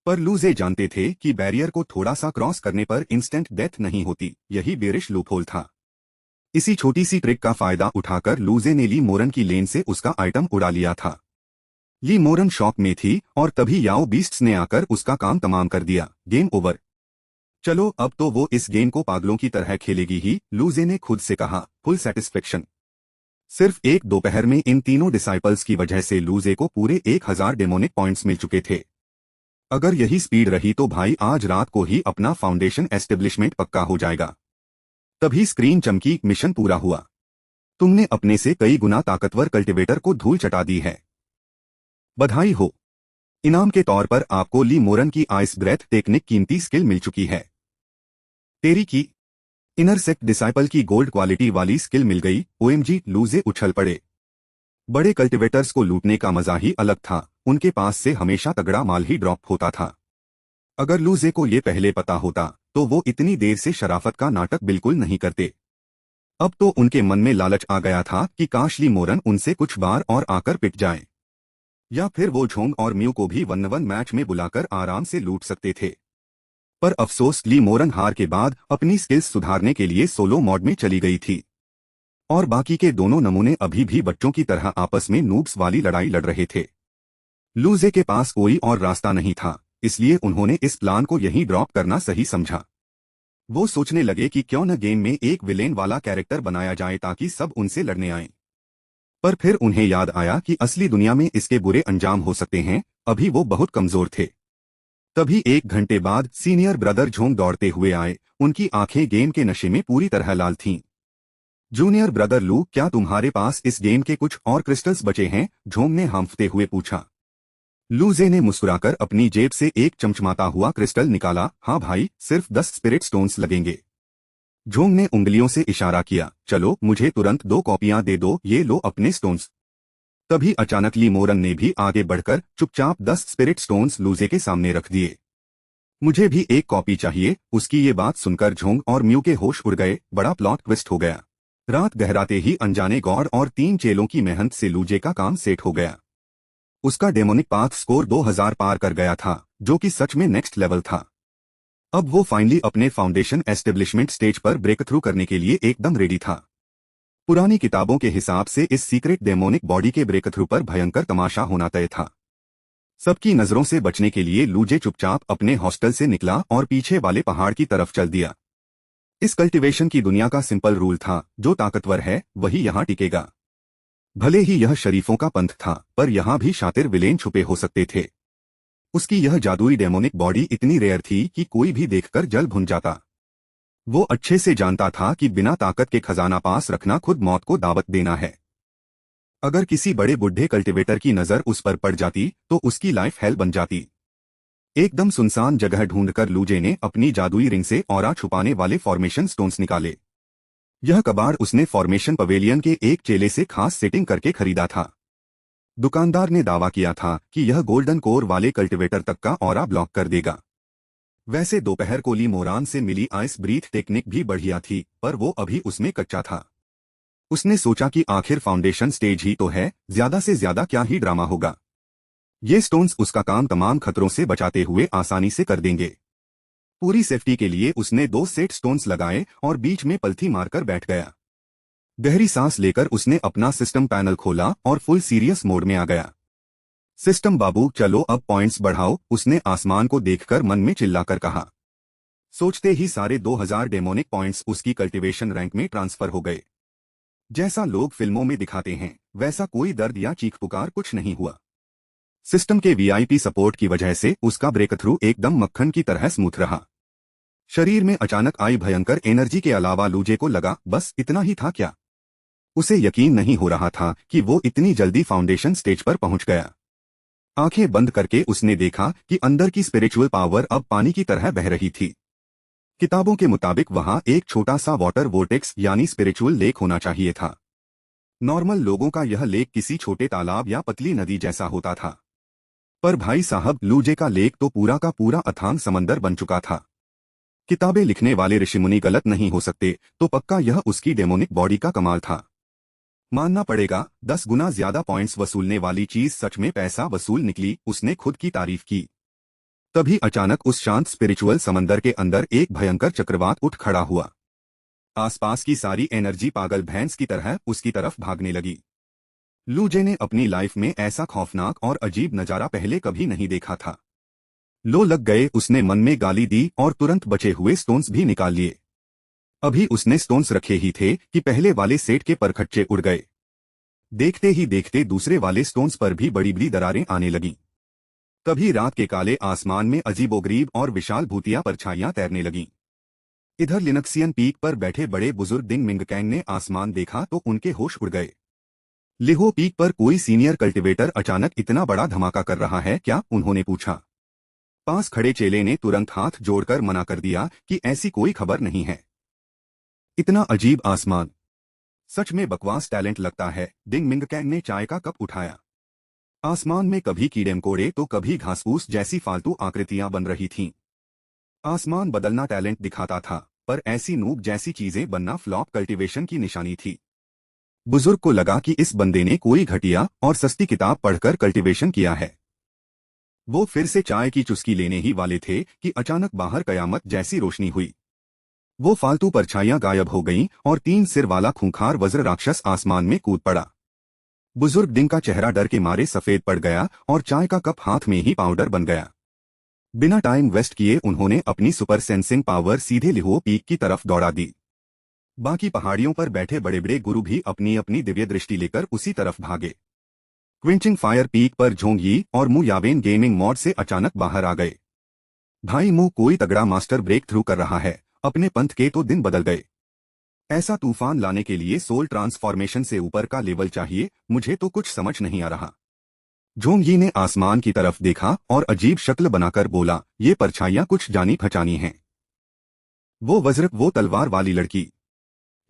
पर लूजे जानते थे कि बैरियर को थोड़ा सा क्रॉस करने पर इंस्टेंट डेथ नहीं होती, यही बेरिश लूपहोल था। इसी छोटी सी ट्रिक का फायदा उठाकर लूजे ने ली मोरन की लेन से उसका आइटम उड़ा लिया था। ली मोरन शॉक में थी और तभी याओ बीस्ट्स ने आकर उसका काम तमाम कर दिया। Game over. चलो अब तो वो इस गेम को पागलों की तरह खेलेगी ही, लूजे ने खुद से कहा, फुल सेटिस्फेक्शन। सिर्फ एक दोपहर में इन तीनों डिसाइपल्स की वजह से लूजे को पूरे 1000 डेमोनिक पॉइंट्स मिल चुके थे। अगर यही स्पीड रही तो भाई आज रात को ही अपना फाउंडेशन एस्टेब्लिशमेंट पक्का हो जाएगा। तभी स्क्रीन चमकी, मिशन पूरा हुआ। तुमने अपने से कई गुना ताकतवर कल्टिवेटर को धूल चटा दी है। बधाई हो। इनाम के तौर पर आपको ली मोरन की आइस ब्रेथ टेक्निक कीमती स्किल मिल चुकी है। तेरी की इनरसेक्ट डिसाइपल की गोल्ड क्वालिटी वाली स्किल मिल गई। ओएमजी, लूजे उछल पड़े। बड़े कल्टिवेटर्स को लूटने का मजा ही अलग था, उनके पास से हमेशा तगड़ा माल ही ड्रॉप होता था। अगर लूजे को ये पहले पता होता तो वो इतनी देर से शराफत का नाटक बिल्कुल नहीं करते। अब तो उनके मन में लालच आ गया था कि काश ली मोरन उनसे कुछ बार और आकर पिट जाए, या फिर वो झोंग और म्यू को भी 1-1 मैच में बुलाकर आराम से लूट सकते थे। पर अफसोस, ली मोरन हार के बाद अपनी स्किल्स सुधारने के लिए सोलो मोड में चली गई थी, और बाकी के दोनों नमूने अभी भी बच्चों की तरह आपस में नूब्स वाली लड़ाई लड़ रहे थे। लूजे के पास कोई और रास्ता नहीं था, इसलिए उन्होंने इस प्लान को यहीं ड्रॉप करना सही समझा। वो सोचने लगे कि क्यों न गेम में एक विलेन वाला कैरेक्टर बनाया जाए ताकि सब उनसे लड़ने आए। पर फिर उन्हें याद आया कि असली दुनिया में इसके बुरे अंजाम हो सकते हैं, अभी वो बहुत कमजोर थे। तभी 1 घंटे बाद सीनियर ब्रदर झोंग दौड़ते हुए आए, उनकी आंखें गेम के नशे में पूरी तरह लाल थीं। जूनियर ब्रदर लू, क्या तुम्हारे पास इस गेम के कुछ और क्रिस्टल्स बचे हैं? झोंग ने हांफते हुए पूछा। लूजे ने मुस्कुराकर अपनी जेब से एक चमचमाता हुआ क्रिस्टल निकाला। हाँ भाई, सिर्फ 10 स्पिरिट स्टोन्स लगेंगे। झोंग ने उंगलियों से इशारा किया। चलो, मुझे तुरंत 2 कॉपियां दे दो, ये लो अपने स्टोन्स। तभी अचानक ली मोरन ने भी आगे बढ़कर चुपचाप 10 स्पिरिट स्टोन्स लूजे के सामने रख दिए। मुझे भी एक कॉपी चाहिए। उसकी ये बात सुनकर झोंग और म्यू के होश उड़ गए। बड़ा प्लॉट ट्विस्ट हो गया। रात गहराते ही अनजाने गॉड और 3 चेलों की मेहनत से लूजे का काम सेट हो गया। उसका डेमोनिक पाथ स्कोर 2000 पार कर गया था, जो कि सच में नेक्स्ट लेवल था। अब वो फाइनली अपने फाउंडेशन एस्टेब्लिशमेंट स्टेज पर ब्रेक थ्रू करने के लिए एकदम रेडी था। पुरानी किताबों के हिसाब से इस सीक्रेट डेमोनिक बॉडी के ब्रेक थ्रू पर भयंकर तमाशा होना तय था। सबकी नजरों से बचने के लिए लूजे चुपचाप अपने हॉस्टल से निकला और पीछे वाले पहाड़ की तरफ चल दिया। इस कल्टीवेशन की दुनिया का सिंपल रूल था, जो ताकतवर है वही यहाँ टिकेगा। भले ही यह शरीफों का पंथ था, पर यहाँ भी शातिर विलेन छुपे हो सकते थे। उसकी यह जादुई डेमोनिक बॉडी इतनी रेयर थी कि कोई भी देखकर जल भुन जाता। वो अच्छे से जानता था कि बिना ताकत के खजाना पास रखना खुद मौत को दावत देना है। अगर किसी बड़े बुढ़े कल्टीवेटर की नजर उस पर पड़ जाती तो उसकी लाइफ हेल बन जाती। एकदम सुनसान जगह ढूंढकर लूजे ने अपनी जादुई रिंग से ऑरा छुपाने वाले फॉर्मेशन स्टोन्स निकाले। यह कबाड़ उसने फॉर्मेशन पवेलियन के एक चेले से खास सेटिंग करके खरीदा था। दुकानदार ने दावा किया था कि यह गोल्डन कोर वाले कल्टीवेटर तक का ऑरा ब्लॉक कर देगा। वैसे दोपहर को ली मोरान से मिली आइस ब्रीथ टेक्निक भी बढ़िया थी, पर वो अभी उसमें कच्चा था। उसने सोचा कि आखिर फाउंडेशन स्टेज ही तो है, ज्यादा से ज्यादा क्या ही ड्रामा होगा। ये स्टोन्स उसका काम तमाम खतरों से बचाते हुए आसानी से कर देंगे। पूरी सेफ्टी के लिए उसने 2 सेट स्टोन्स लगाए और बीच में पलथी मारकर बैठ गया। गहरी सांस लेकर उसने अपना सिस्टम पैनल खोला और फुल सीरियस मोड में आ गया। सिस्टम बाबू, चलो अब पॉइंट्स बढ़ाओ, उसने आसमान को देखकर मन में चिल्लाकर कहा। सोचते ही सारे 2000 डेमोनिक पॉइंट्स उसकी कल्टीवेशन रैंक में ट्रांसफर हो गए। जैसा लोग फिल्मों में दिखाते हैं, वैसा कोई दर्द या चीख पुकार कुछ नहीं हुआ। सिस्टम के वीआईपी सपोर्ट की वजह से उसका ब्रेक थ्रू एकदम मक्खन की तरह स्मूथ रहा। शरीर में अचानक आई भयंकर एनर्जी के अलावा लूजे को लगा, बस इतना ही था क्या? उसे यकीन नहीं हो रहा था कि वो इतनी जल्दी फाउंडेशन स्टेज पर पहुंच गया। आंखें बंद करके उसने देखा कि अंदर की स्पिरिचुअल पावर अब पानी की तरह बह रही थी। किताबों के मुताबिक वहां एक छोटा सा वाटर वोर्टेक्स यानी स्पिरिचुअल लेक होना चाहिए था। नॉर्मल लोगों का यह लेक किसी छोटे तालाब या पतली नदी जैसा होता था, पर भाई साहब, लूजे का लेक तो पूरा का पूरा अथांग समंदर बन चुका था। किताबें लिखने वाले ऋषिमुनि गलत नहीं हो सकते, तो पक्का यह उसकी डेमोनिक बॉडी का कमाल था। मानना पड़ेगा, 10 गुना ज्यादा पॉइंट्स वसूलने वाली चीज सच में पैसा वसूल निकली। उसने खुद की तारीफ की। तभी अचानक उस शांत स्पिरिचुअल समंदर के अंदर एक भयंकर चक्रवात उठ खड़ा हुआ। आसपास की सारी एनर्जी पागल भैंस की तरह उसकी तरफ भागने लगी। लूजे ने अपनी लाइफ में ऐसा खौफनाक और अजीब नजारा पहले कभी नहीं देखा था। लो लग गए, उसने मन में गाली दी और तुरंत बचे हुए स्टोन्स भी निकाल लिए। अभी उसने स्टोन्स रखे ही थे कि पहले वाले सेट के परखच्चे उड़ गए। देखते ही देखते दूसरे वाले स्टोन्स पर भी बड़ी बड़ी दरारें आने लगीं। तभी रात के काले आसमान में अजीबोगरीब और विशाल भूतिया परछाइयां तैरने लगीं। इधर लिनक्सियन पीक पर बैठे बड़े बुजुर्ग डिंग मिंगकैंग ने आसमान देखा तो उनके होश उड़ गए। लिहो पीक पर कोई सीनियर कल्टीवेटर अचानक इतना बड़ा धमाका कर रहा है क्या? उन्होंने पूछा। पास खड़े चेले ने तुरंत हाथ जोड़कर मना कर दिया कि ऐसी कोई खबर नहीं है। इतना अजीब आसमान, सच में बकवास टैलेंट लगता है। डिंग मिंगकैंग ने चाय का कप उठाया। आसमान में कभी कीड़े मकोड़े तो कभी घासपूस जैसी फालतू आकृतियां बन रही थीं। आसमान बदलना टैलेंट दिखाता था, पर ऐसी नूब जैसी चीजें बनना फ्लॉप कल्टीवेशन की निशानी थी। बुजुर्ग को लगा कि इस बंदे ने कोई घटिया और सस्ती किताब पढ़कर कल्टीवेशन किया है। वो फिर से चाय की चुस्की लेने ही वाले थे कि अचानक बाहर कयामत जैसी रोशनी हुई। वो फालतू परछाइयां गायब हो गईं और 3 सिर वाला खूंखार वज्र राक्षस आसमान में कूद पड़ा। बुजुर्ग दिन का चेहरा डर के मारे सफेद पड़ गया और चाय का कप हाथ में ही पाउडर बन गया। बिना टाइम वेस्ट किए उन्होंने अपनी सुपर सेंसिंग पावर सीधे लिहो पीक की तरफ दौड़ा दी। बाकी पहाड़ियों पर बैठे बड़े बड़े गुरु भी अपनी अपनी दिव्य दृष्टि लेकर उसी तरफ भागे। क्विंचिंग फायर पीक पर झोंगी और मु यावेन गेमिंग मॉड से अचानक बाहर आ गए। भाई मु कोई तगड़ा मास्टर ब्रेक थ्रू कर रहा है, अपने पंथ के तो दिन बदल गए। ऐसा तूफान लाने के लिए सोल ट्रांसफॉर्मेशन से ऊपर का लेवल चाहिए, मुझे तो कुछ समझ नहीं आ रहा। झोंगी ने आसमान की तरफ देखा और अजीब शक्ल बनाकर बोला, ये परछाइयां कुछ जानी पहचानी हैं। वो वज्र, वो तलवार वाली लड़की,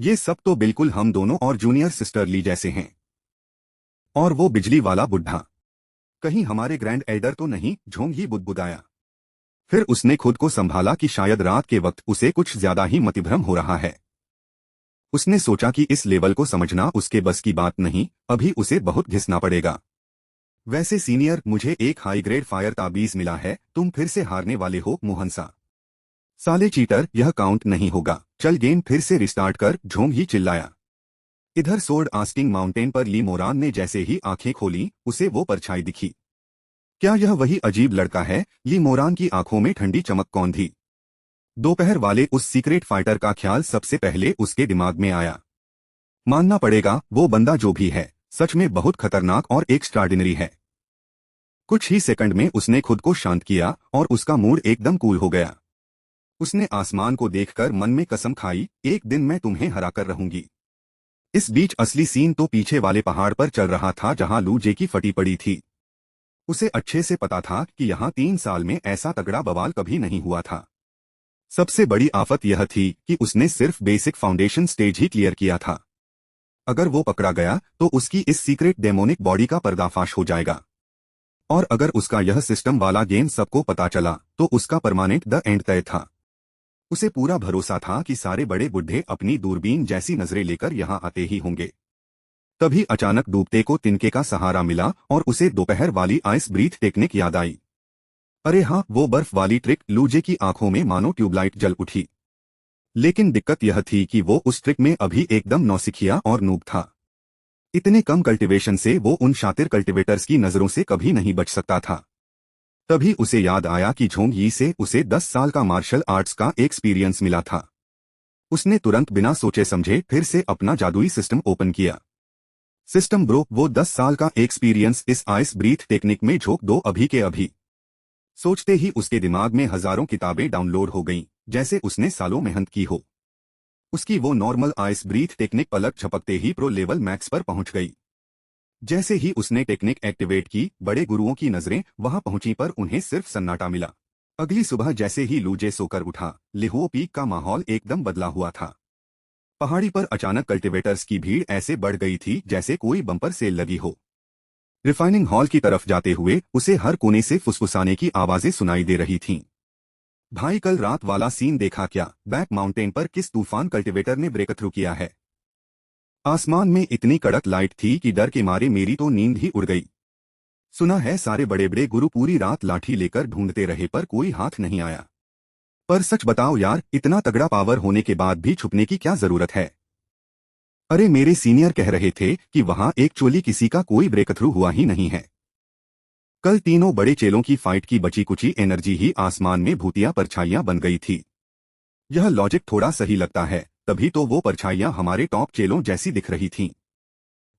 ये सब तो बिल्कुल हम दोनों और जूनियर सिस्टर ली जैसे हैं। और वो बिजली वाला बुढ़ा, कहीं हमारे ग्रैंड एल्डर तो नहीं? झोंगी बुदबुदाया। फिर उसने खुद को संभाला कि शायद रात के वक्त उसे कुछ ज्यादा ही मतिभ्रम हो रहा है। उसने सोचा कि इस लेवल को समझना उसके बस की बात नहीं, अभी उसे बहुत घिसना पड़ेगा। वैसे सीनियर, मुझे एक हाई ग्रेड फायर ताबीज मिला है, तुम फिर से हारने वाले हो मोहनसा। साले चीटर, यह काउंट नहीं होगा, चल गेम फिर से रिस्टार्ट कर, झोंगी चिल्लाया। इधर सोर्ड आस्टिंग माउंटेन पर ली मोरान ने जैसे ही आंखें खोली, उसे वो परछाई दिखी। क्या यह वही अजीब लड़का है? ली मोरान की आंखों में ठंडी चमक कौन थी? दोपहर वाले उस सीक्रेट फाइटर का ख्याल सबसे पहले उसके दिमाग में आया। मानना पड़ेगा, वो बंदा जो भी है सच में बहुत खतरनाक और एक्स्ट्राऑर्डिनरी है। कुछ ही सेकंड में उसने खुद को शांत किया और उसका मूड एकदम कूल हो गया। उसने आसमान को देखकर मन में कसम खाई, एक दिन मैं तुम्हें हराकर रहूंगी। इस बीच असली सीन तो पीछे वाले पहाड़ पर चल रहा था जहां लू जे की फटी पड़ी थी। उसे अच्छे से पता था कि यहाँ 3 साल में ऐसा तगड़ा बवाल कभी नहीं हुआ था। सबसे बड़ी आफत यह थी कि उसने सिर्फ बेसिक फाउंडेशन स्टेज ही क्लियर किया था। अगर वो पकड़ा गया तो उसकी इस सीक्रेट डेमोनिक बॉडी का पर्दाफाश हो जाएगा। और अगर उसका यह सिस्टम वाला गेम सबको पता चला तो उसका परमानेंट द एंड तय था। उसे पूरा भरोसा था कि सारे बड़े बुढ़े अपनी दूरबीन जैसी नजरें लेकर यहाँ आते ही होंगे। तभी अचानक डूबते को तिनके का सहारा मिला और उसे दोपहर वाली आइस ब्रीथ टेक्निक याद आई। अरे हाँ, वो बर्फ वाली ट्रिक। लूजे की आंखों में मानो ट्यूबलाइट जल उठी। लेकिन दिक्कत यह थी कि वो उस ट्रिक में अभी एकदम नौसिखिया और नूब था। इतने कम कल्टीवेशन से वो उन शातिर कल्टीवेटर्स की नजरों से कभी नहीं बच सकता था। तभी उसे याद आया कि झोंगी से उसे 10 साल का मार्शल आर्ट्स का एक्सपीरियंस मिला था। उसने तुरंत बिना सोचे समझे फिर से अपना जादुई सिस्टम ओपन किया। सिस्टम ब्रो, वो 10 साल का एक्सपीरियंस इस आइस ब्रीथ टेक्निक में झोंक दो अभी के अभी। सोचते ही उसके दिमाग में हजारों किताबें डाउनलोड हो गईं, जैसे उसने सालों मेहनत की हो। उसकी वो नॉर्मल आइस ब्रीथ टेक्निक पलक झपकते ही प्रो लेवल मैक्स पर पहुंच गई। जैसे ही उसने टेक्निक एक्टिवेट की, बड़े गुरुओं की नजरें वहां पहुंची पर उन्हें सिर्फ सन्नाटा मिला। अगली सुबह जैसे ही लूजे सोकर उठा, लिहो पीक का माहौल एकदम बदला हुआ था। पहाड़ी पर अचानक कल्टीवेटर्स की भीड़ ऐसे बढ़ गई थी जैसे कोई बम्पर सेल लगी हो। रिफाइनिंग हॉल की तरफ जाते हुए उसे हर कोने से फुसफुसाने की आवाजें सुनाई दे रही थीं। भाई, कल रात वाला सीन देखा क्या? बैक माउंटेन पर किस तूफान कल्टीवेटर ने ब्रेक थ्रू किया है। आसमान में इतनी कड़क लाइट थी कि डर के मारे मेरी तो नींद ही उड़ गई। सुना है सारे बड़े बड़े गुरु पूरी रात लाठी लेकर ढूंढते रहे पर कोई हाथ नहीं आया। पर सच बताओ यार, इतना तगड़ा पावर होने के बाद भी छुपने की क्या जरूरत है? अरे मेरे सीनियर कह रहे थे कि वहां एक्चुअली किसी का कोई ब्रेक थ्रू हुआ ही नहीं है। कल तीनों बड़े चेलों की फाइट की बची कुची एनर्जी ही आसमान में भूतिया परछाइयां बन गई थी। यह लॉजिक थोड़ा सही लगता है, तभी तो वो परछाइयां हमारे टॉप चेलों जैसी दिख रही थीं।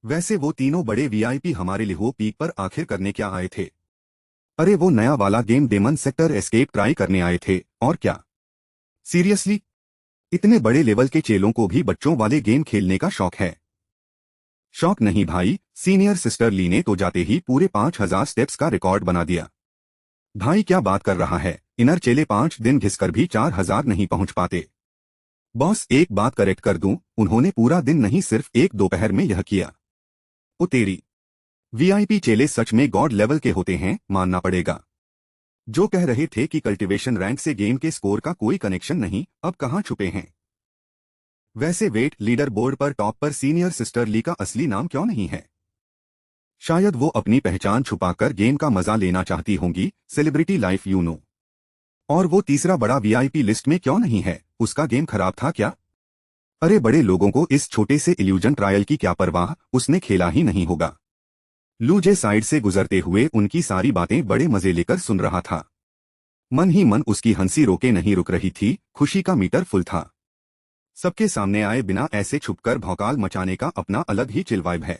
वैसे वो तीनों बड़े वीआईपी हमारे लिहो पीक पर आखिर करने क्या आए थे? अरे वो नया वाला game demon sector escape try करने आए थे, और क्या? सीरियसली? इतने बड़े लेवल के चेलों को भी बच्चों वाले गेम खेलने का शौक है? शौक नहीं भाई, सीनियर सिस्टर ली ने तो जाते ही पूरे 5000 स्टेप्स का रिकॉर्ड बना दिया। भाई क्या बात कर रहा है, इनर चेले 5 दिन घिसकर भी 4000 नहीं पहुंच पाते। बॉस एक बात करेक्ट कर दूं, उन्होंने पूरा दिन नहीं सिर्फ एक दोपहर में यह किया। ओ तेरी, वीआईपी चेले सच में गॉड लेवल के होते हैं, मानना पड़ेगा। जो कह रहे थे कि कल्टीवेशन रैंक से गेम के स्कोर का कोई कनेक्शन नहीं, अब कहां छुपे हैं। वैसे वेट लीडर बोर्ड पर टॉप पर सीनियर सिस्टर ली का असली नाम क्यों नहीं है? शायद वो अपनी पहचान छुपाकर गेम का मजा लेना चाहती होंगी, सेलिब्रिटी लाइफ यू नो। और वो तीसरा बड़ा वीआईपी लिस्ट में क्यों नहीं है, उसका गेम खराब था क्या? अरे बड़े लोगों को इस छोटे से इल्यूजन ट्रायल की क्या परवाह, उसने खेला ही नहीं होगा। लूजे साइड से गुजरते हुए उनकी सारी बातें बड़े मजे लेकर सुन रहा था। मन ही मन उसकी हंसी रोके नहीं रुक रही थी, खुशी का मीटर फुल था। सबके सामने आए बिना ऐसे छुपकर भौकाल मचाने का अपना अलग ही चिल वाइब है।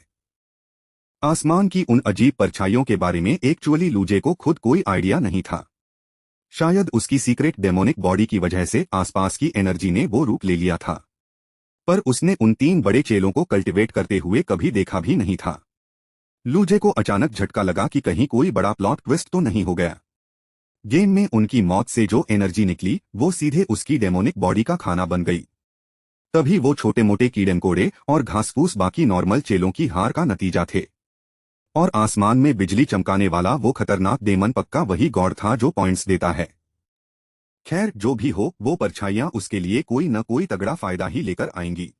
आसमान की उन अजीब परछाइयों के बारे में एक्चुअली लूजे को खुद कोई आइडिया नहीं था। शायद उसकी सीक्रेट डेमोनिक बॉडी की वजह से आसपास की एनर्जी ने वो रूप ले लिया था, पर उसने उन 3 बड़े चेलों को कल्टिवेट करते हुए कभी देखा भी नहीं था। लूजे को अचानक झटका लगा कि कहीं कोई बड़ा प्लॉट ट्विस्ट तो नहीं हो गया। गेम में उनकी मौत से जो एनर्जी निकली वो सीधे उसकी डेमोनिक बॉडी का खाना बन गई। तभी वो छोटे मोटे कीड़े मकोड़े और घासफूस बाकी नॉर्मल चेलों की हार का नतीजा थे। और आसमान में बिजली चमकाने वाला वो खतरनाक डेमन पक्का वही गॉड था जो पॉइंट्स देता है। खैर जो भी हो, वो परछाइयां उसके लिए कोई न कोई तगड़ा फायदा ही लेकर आएंगी।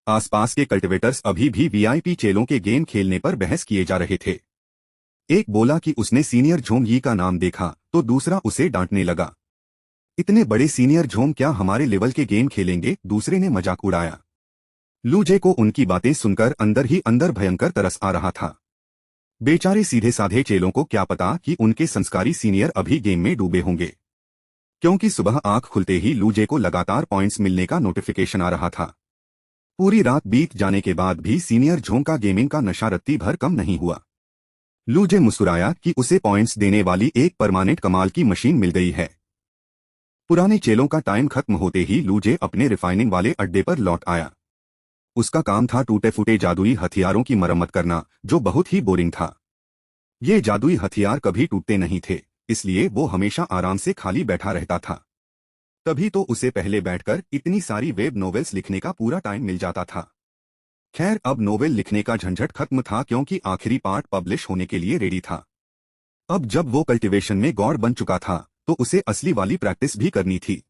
आसपास के कल्टिवेटर्स अभी भी वीआईपी चेलों के गेम खेलने पर बहस किए जा रहे थे। एक बोला कि उसने सीनियर झोम यी का नाम देखा, तो दूसरा उसे डांटने लगा। इतने बड़े सीनियर झोम क्या हमारे लेवल के गेम खेलेंगे, दूसरे ने मजाक उड़ाया। लूजे को उनकी बातें सुनकर अंदर ही अंदर भयंकर तरस आ रहा था। बेचारे सीधे साधे चेलों को क्या पता कि उनके संस्कारी सीनियर अभी गेम में डूबे होंगे, क्योंकि सुबह आंख खुलते ही लूजे को लगातार पॉइंट्स मिलने का नोटिफिकेशन आ रहा था। पूरी रात बीत जाने के बाद भी सीनियर झोम का गेमिंग का नशा रत्ती भर कम नहीं हुआ। लूजे मुस्कुराया कि उसे पॉइंट्स देने वाली एक परमानेंट कमाल की मशीन मिल गई है। पुराने चेलों का टाइम खत्म होते ही लूजे अपने रिफाइनिंग वाले अड्डे पर लौट आया। उसका काम था टूटे फूटे जादुई हथियारों की मरम्मत करना, जो बहुत ही बोरिंग था। ये जादुई हथियार कभी टूटते नहीं थे, इसलिए वो हमेशा आराम से खाली बैठा रहता था। तभी तो उसे पहले बैठकर इतनी सारी वेब नॉवेल्स लिखने का पूरा टाइम मिल जाता था। खैर अब नोवेल लिखने का झंझट खत्म था, क्योंकि आखिरी पार्ट पब्लिश होने के लिए रेडी था। अब जब वो कल्टीवेशन में गॉड बन चुका था, तो उसे असली वाली प्रैक्टिस भी करनी थी।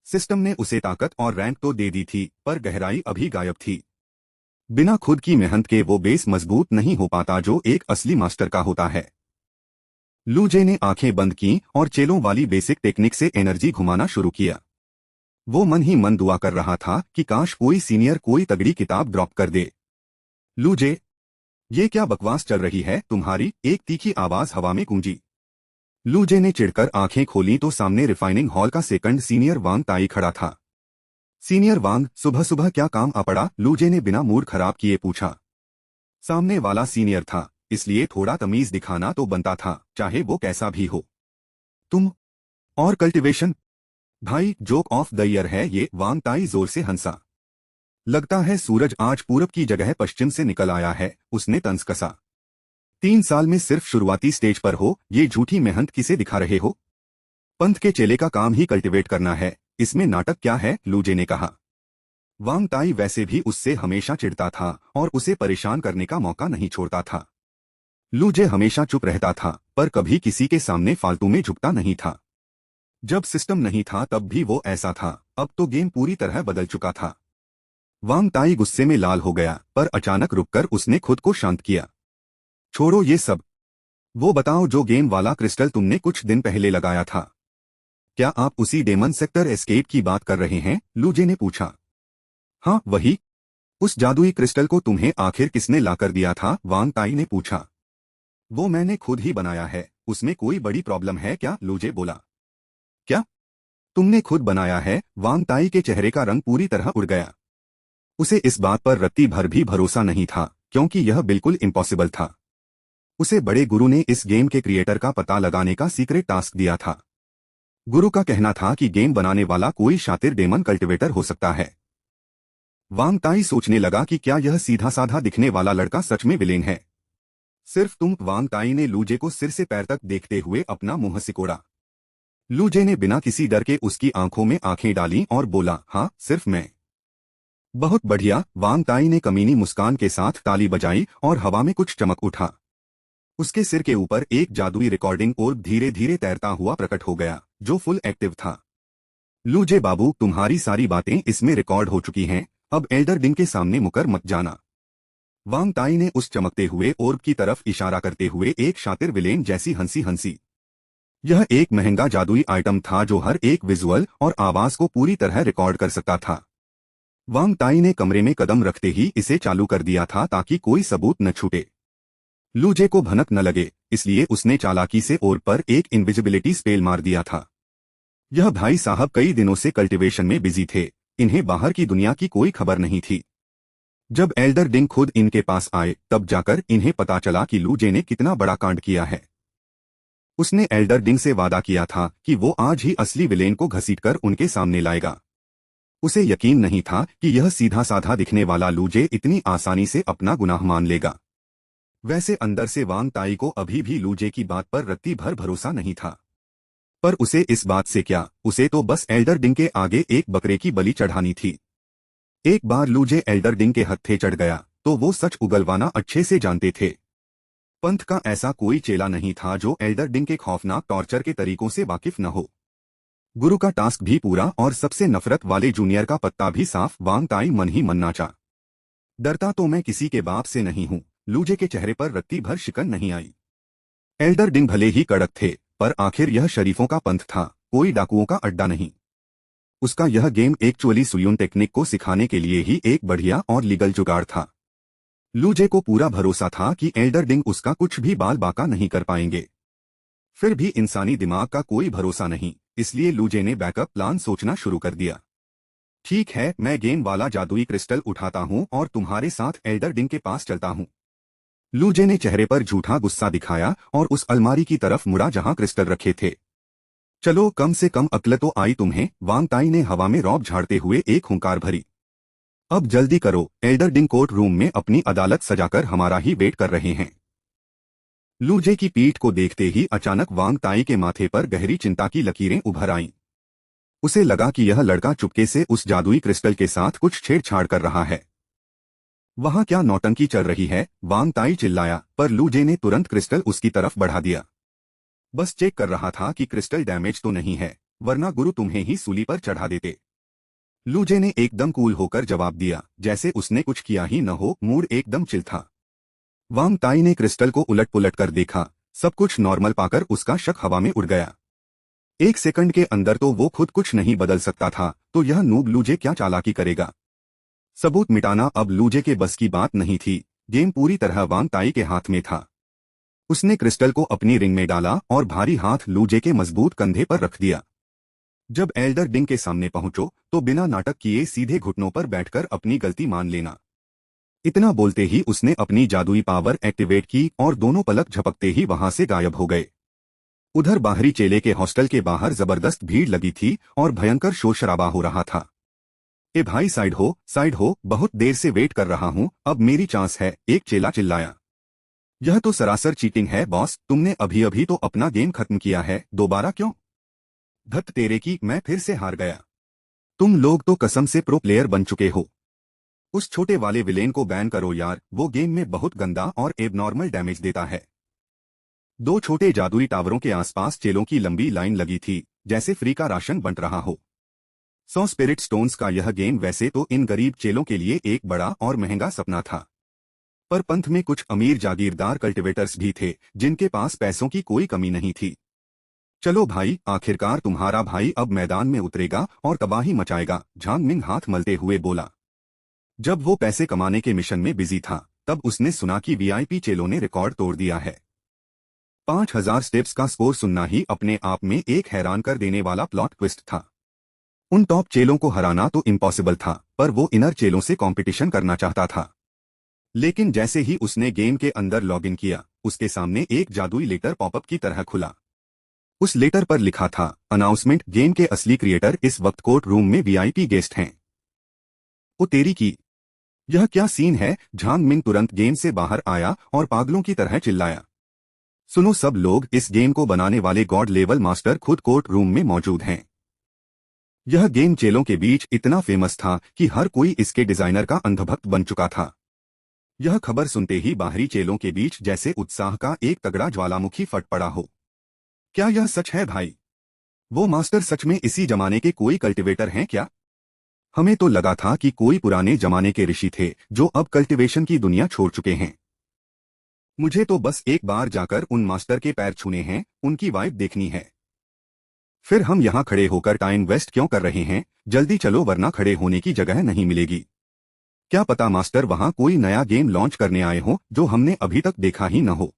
सिस्टम ने उसे ताकत और रैंक तो दे दी थी, पर गहराई अभी गायब थी। बिना खुद की मेहनत के वो बेस मजबूत नहीं हो पाता जो एक असली मास्टर का होता है। लूजे ने आंखें बंद की और चेलों वाली बेसिक टेक्निक से एनर्जी घुमाना शुरू किया। वो मन ही मन दुआ कर रहा था कि काश कोई सीनियर कोई तगड़ी किताब ड्रॉप कर दे। लूजे, ये क्या बकवास चल रही है तुम्हारी, एक तीखी आवाज हवा में गूंजी। लूजे ने चिढ़कर आंखें खोली तो सामने रिफाइनिंग हॉल का सेकंड सीनियर वांग ताई खड़ा था। सीनियर वांग, सुबह सुबह क्या काम आ पड़ा, लूजे ने बिना मूड खराब किए पूछा। सामने वाला सीनियर था, इसलिए थोड़ा तमीज दिखाना तो बनता था, चाहे वो कैसा भी हो। तुम और कल्टीवेशन? भाई जोक ऑफ द ईयर है ये, वांग ताई जोर से हंसा। लगता है सूरज आज पूरब की जगह पश्चिम से निकल आया है, उसने तंज कसा। 3 साल में सिर्फ शुरुआती स्टेज पर हो, ये झूठी मेहनत किसे दिखा रहे हो? पंथ के चेले का काम ही कल्टिवेट करना है, इसमें नाटक क्या है, लूजे ने कहा। वांग ताई वैसे भी उससे हमेशा चिढ़ता था और उसे परेशान करने का मौका नहीं छोड़ता था। लूजे हमेशा चुप रहता था, पर कभी किसी के सामने फालतू में झुकता नहीं था। जब सिस्टम नहीं था तब भी वो ऐसा था, अब तो गेम पूरी तरह बदल चुका था। वांग ताई गुस्से में लाल हो गया, पर अचानक रुककर उसने खुद को शांत किया। छोड़ो ये सब, वो बताओ जो गेम वाला क्रिस्टल तुमने कुछ दिन पहले लगाया था। क्या आप उसी डेमन सेक्टर एस्केप की बात कर रहे हैं, लूजे ने पूछा। हाँ वही। उस जादुई क्रिस्टल को तुम्हें आखिर किसने लाकर दिया था, वांग ताई ने पूछा। वो मैंने खुद ही बनाया है, उसमें कोई बड़ी प्रॉब्लम है क्या, लूजे बोला। क्या तुमने खुद बनाया है? वांग ताई के चेहरे का रंग पूरी तरह उड़ गया। उसे इस बात पर रत्ती भर भी भरोसा नहीं था, क्योंकि यह बिल्कुल इम्पॉसिबल था। उसे बड़े गुरु ने इस गेम के क्रिएटर का पता लगाने का सीक्रेट टास्क दिया था। गुरु का कहना था कि गेम बनाने वाला कोई शातिर डेमन कल्टिवेटर हो सकता है। वांग ताई सोचने लगा कि क्या यह सीधा साधा दिखने वाला लड़का सच में विलेन है। सिर्फ तुम? वांग ताई ने लूजे को सिर से पैर तक देखते हुए अपना मुंह सिकोड़ा। लूजे ने बिना किसी डर के उसकी आंखों में आंखें डाली और बोला, हाँ सिर्फ मैं। बहुत बढ़िया, वांग ताई ने कमीनी मुस्कान के साथ ताली बजाई और हवा में कुछ चमक उठा। उसके सिर के ऊपर एक जादुई रिकॉर्डिंग ओर्ब धीरे धीरे तैरता हुआ प्रकट हो गया, जो फुल एक्टिव था। लूजे बाबू, तुम्हारी सारी बातें इसमें रिकॉर्ड हो चुकी हैं, अब एल्डर डिंग के सामने मुकर मत जाना। वांग ताई ने उस चमकते हुए ओर्ब की तरफ इशारा करते हुए एक शातिर विलेन जैसी हंसी हंसी। यह एक महंगा जादुई आइटम था जो हर एक विजुअल और आवाज को पूरी तरह रिकॉर्ड कर सकता था। वांग ताई ने कमरे में कदम रखते ही इसे चालू कर दिया था ताकि कोई सबूत न छूटे। लूजे को भनक न लगे, इसलिए उसने चालाकी से ओर्ब पर एक इनविजिबिलिटी स्पेल मार दिया था। यह भाई साहब कई दिनों से कल्टीवेशन में बिजी थे, इन्हें बाहर की दुनिया की कोई खबर नहीं थी। जब एल्डर डिंग खुद इनके पास आए तब जाकर इन्हें पता चला कि लूजे ने कितना बड़ा कांड किया है। उसने एल्डर डिंग से वादा किया था कि वो आज ही असली विलेन को घसीटकर उनके सामने लाएगा। उसे यकीन नहीं था कि यह सीधा साधा दिखने वाला लूजे इतनी आसानी से अपना गुनाह मान लेगा। वैसे अंदर से वांग ताई को अभी भी लूजे की बात पर रत्ती भर भरोसा नहीं था, पर उसे इस बात से क्या, उसे तो बस एल्डर डिंग के आगे एक बकरे की बलि चढ़ानी थी। एक बार लूजे एल्डर डिंग के हत्थे चढ़ गया तो वो सच उगलवाना अच्छे से जानते थे। पंथ का ऐसा कोई चेला नहीं था जो एल्डर डिंग के खौफनाक टॉर्चर के तरीकों से वाकिफ न हो। गुरु का टास्क भी पूरा और सबसे नफरत वाले जूनियर का पत्ता भी साफ। वांग ताई मन ही मन नाचा। डरता तो मैं किसी के बाप से नहीं हूँ। लूजे के चेहरे पर रत्ती भर शिकन नहीं आई। एल्डर डिंग भले ही कड़क थे, पर आखिर यह शरीफों का पंथ था, कोई डाकुओं का अड्डा नहीं। उसका यह गेम एक्चुअली सुयुन टेक्निक को सिखाने के लिए ही एक बढ़िया और लीगल जुगाड़ था। लूजे को पूरा भरोसा था कि एल्डर डिंग उसका कुछ भी बाल बाका नहीं कर पाएंगे। फिर भी इंसानी दिमाग का कोई भरोसा नहीं, इसलिए लूजे ने बैकअप प्लान सोचना शुरू कर दिया। ठीक है, मैं गेम वाला जादुई क्रिस्टल उठाता हूँ और तुम्हारे साथ एल्डर डिंग के पास चलता हूँ। लूजे ने चेहरे पर झूठा गुस्सा दिखाया और उस अलमारी की तरफ मुड़ा जहां क्रिस्टल रखे थे। चलो, कम से कम अक्ल तो आई तुम्हें। वांग ताई ने हवा में रौब झाड़ते हुए एक हुंकार भरी। अब जल्दी करो, एल्डर डिंग कोर्ट रूम में अपनी अदालत सजाकर हमारा ही वेट कर रहे हैं। लूजे की पीठ को देखते ही अचानक वांग ताई के माथे पर गहरी चिंता की लकीरें उभर आईं। उसे लगा कि यह लड़का चुपके से उस जादुई क्रिस्टल के साथ कुछ छेड़छाड़ कर रहा है। वहां क्या नौटंकी चल रही है? वांग ताई चिल्लाया, पर लूजे ने तुरंत क्रिस्टल उसकी तरफ बढ़ा दिया। बस चेक कर रहा था कि क्रिस्टल डैमेज तो नहीं है, वरना गुरु तुम्हें ही सूली पर चढ़ा देते। लूजे ने एकदम कूल होकर जवाब दिया, जैसे उसने कुछ किया ही न हो। मूड एकदम चिल था। वांग ताई ने क्रिस्टल को उलट पुलट कर देखा, सब कुछ नॉर्मल पाकर उसका शक हवा में उड़ गया। एक सेकंड के अंदर तो वो खुद कुछ नहीं बदल सकता था, तो यह नूब लूजे क्या चालाकी करेगा? सबूत मिटाना अब लूजे के बस की बात नहीं थी। गेम पूरी तरह वांग ताई के हाथ में था। उसने क्रिस्टल को अपनी रिंग में डाला और भारी हाथ लूजे के मजबूत कंधे पर रख दिया। जब एल्डर डिंग के सामने पहुंचो तो बिना नाटक किए सीधे घुटनों पर बैठकर अपनी गलती मान लेना। इतना बोलते ही उसने अपनी जादुई पावर एक्टिवेट की और दोनों पलक झपकते ही वहां से गायब हो गए। उधर बाहरी चेले के हॉस्टल के बाहर जबरदस्त भीड़ लगी थी और भयंकर शोर शराबा हो रहा था। ए भाई, साइड हो, बहुत देर से वेट कर रहा हूं, अब मेरी चांस है, एक चेला चिल्लाया। यह तो सरासर चीटिंग है बॉस, तुमने अभी अभी तो अपना गेम खत्म किया है, दोबारा क्यों? धत तेरे की, मैं फिर से हार गया। तुम लोग तो कसम से प्रो प्लेयर बन चुके हो। उस छोटे वाले विलेन को बैन करो यार, वो गेम में बहुत गंदा और एबनॉर्मल डैमेज देता है। दो छोटे जादुई टावरों के आसपास चेलों की लंबी लाइन लगी थी, जैसे फ्री का राशन बंट रहा हो। 100 स्पिरिट स्टोन्स का यह गेम वैसे तो इन गरीब चेलों के लिए एक बड़ा और महंगा सपना था, पर पंथ में कुछ अमीर जागीरदार कल्टिवेटर्स भी थे जिनके पास पैसों की कोई कमी नहीं थी। चलो भाई, आखिरकार तुम्हारा भाई अब मैदान में उतरेगा और तबाही मचाएगा, झांग मिंग हाथ मलते हुए बोला। जब वो पैसे कमाने के मिशन में बिजी था तब उसने सुना कि वीआईपी चेलों ने रिकॉर्ड तोड़ दिया है। 5000 स्टेप्स का स्कोर सुनना ही अपने आप में एक हैरान कर देने वाला प्लॉट ट्विस्ट था। उन टॉप चेलों को हराना तो इम्पॉसिबल था, पर वो इनर चेलों से कंपटीशन करना चाहता था। लेकिन जैसे ही उसने गेम के अंदर लॉगिन किया, उसके सामने एक जादुई लेटर पॉपअप की तरह खुला। उस लेटर पर लिखा था, अनाउंसमेंट, गेम के असली क्रिएटर इस वक्त कोर्ट रूम में वीआईपी गेस्ट हैं। ओ तेरी की, यह क्या सीन है? झांग मिंग तुरंत गेम से बाहर आया और पागलों की तरह चिल्लाया, सुनो सब लोग, इस गेम को बनाने वाले गॉड लेवल मास्टर खुद कोर्ट रूम में मौजूद हैं। यह गेम चेलों के बीच इतना फेमस था कि हर कोई इसके डिजाइनर का अंधभक्त बन चुका था। यह खबर सुनते ही बाहरी चेलों के बीच जैसे उत्साह का एक तगड़ा ज्वालामुखी फट पड़ा हो। क्या यह सच है भाई? वो मास्टर सच में इसी जमाने के कोई कल्टीवेटर हैं क्या? हमें तो लगा था कि कोई पुराने जमाने के ऋषि थे जो अब कल्टीवेशन की दुनिया छोड़ चुके हैं। मुझे तो बस एक बार जाकर उन मास्टर के पैर छूने हैं, उनकी वाइब देखनी है। फिर हम यहाँ खड़े होकर टाइम वेस्ट क्यों कर रहे हैं? जल्दी चलो वरना खड़े होने की जगह नहीं मिलेगी। क्या पता मास्टर वहाँ कोई नया गेम लॉन्च करने आए हो जो हमने अभी तक देखा ही न हो।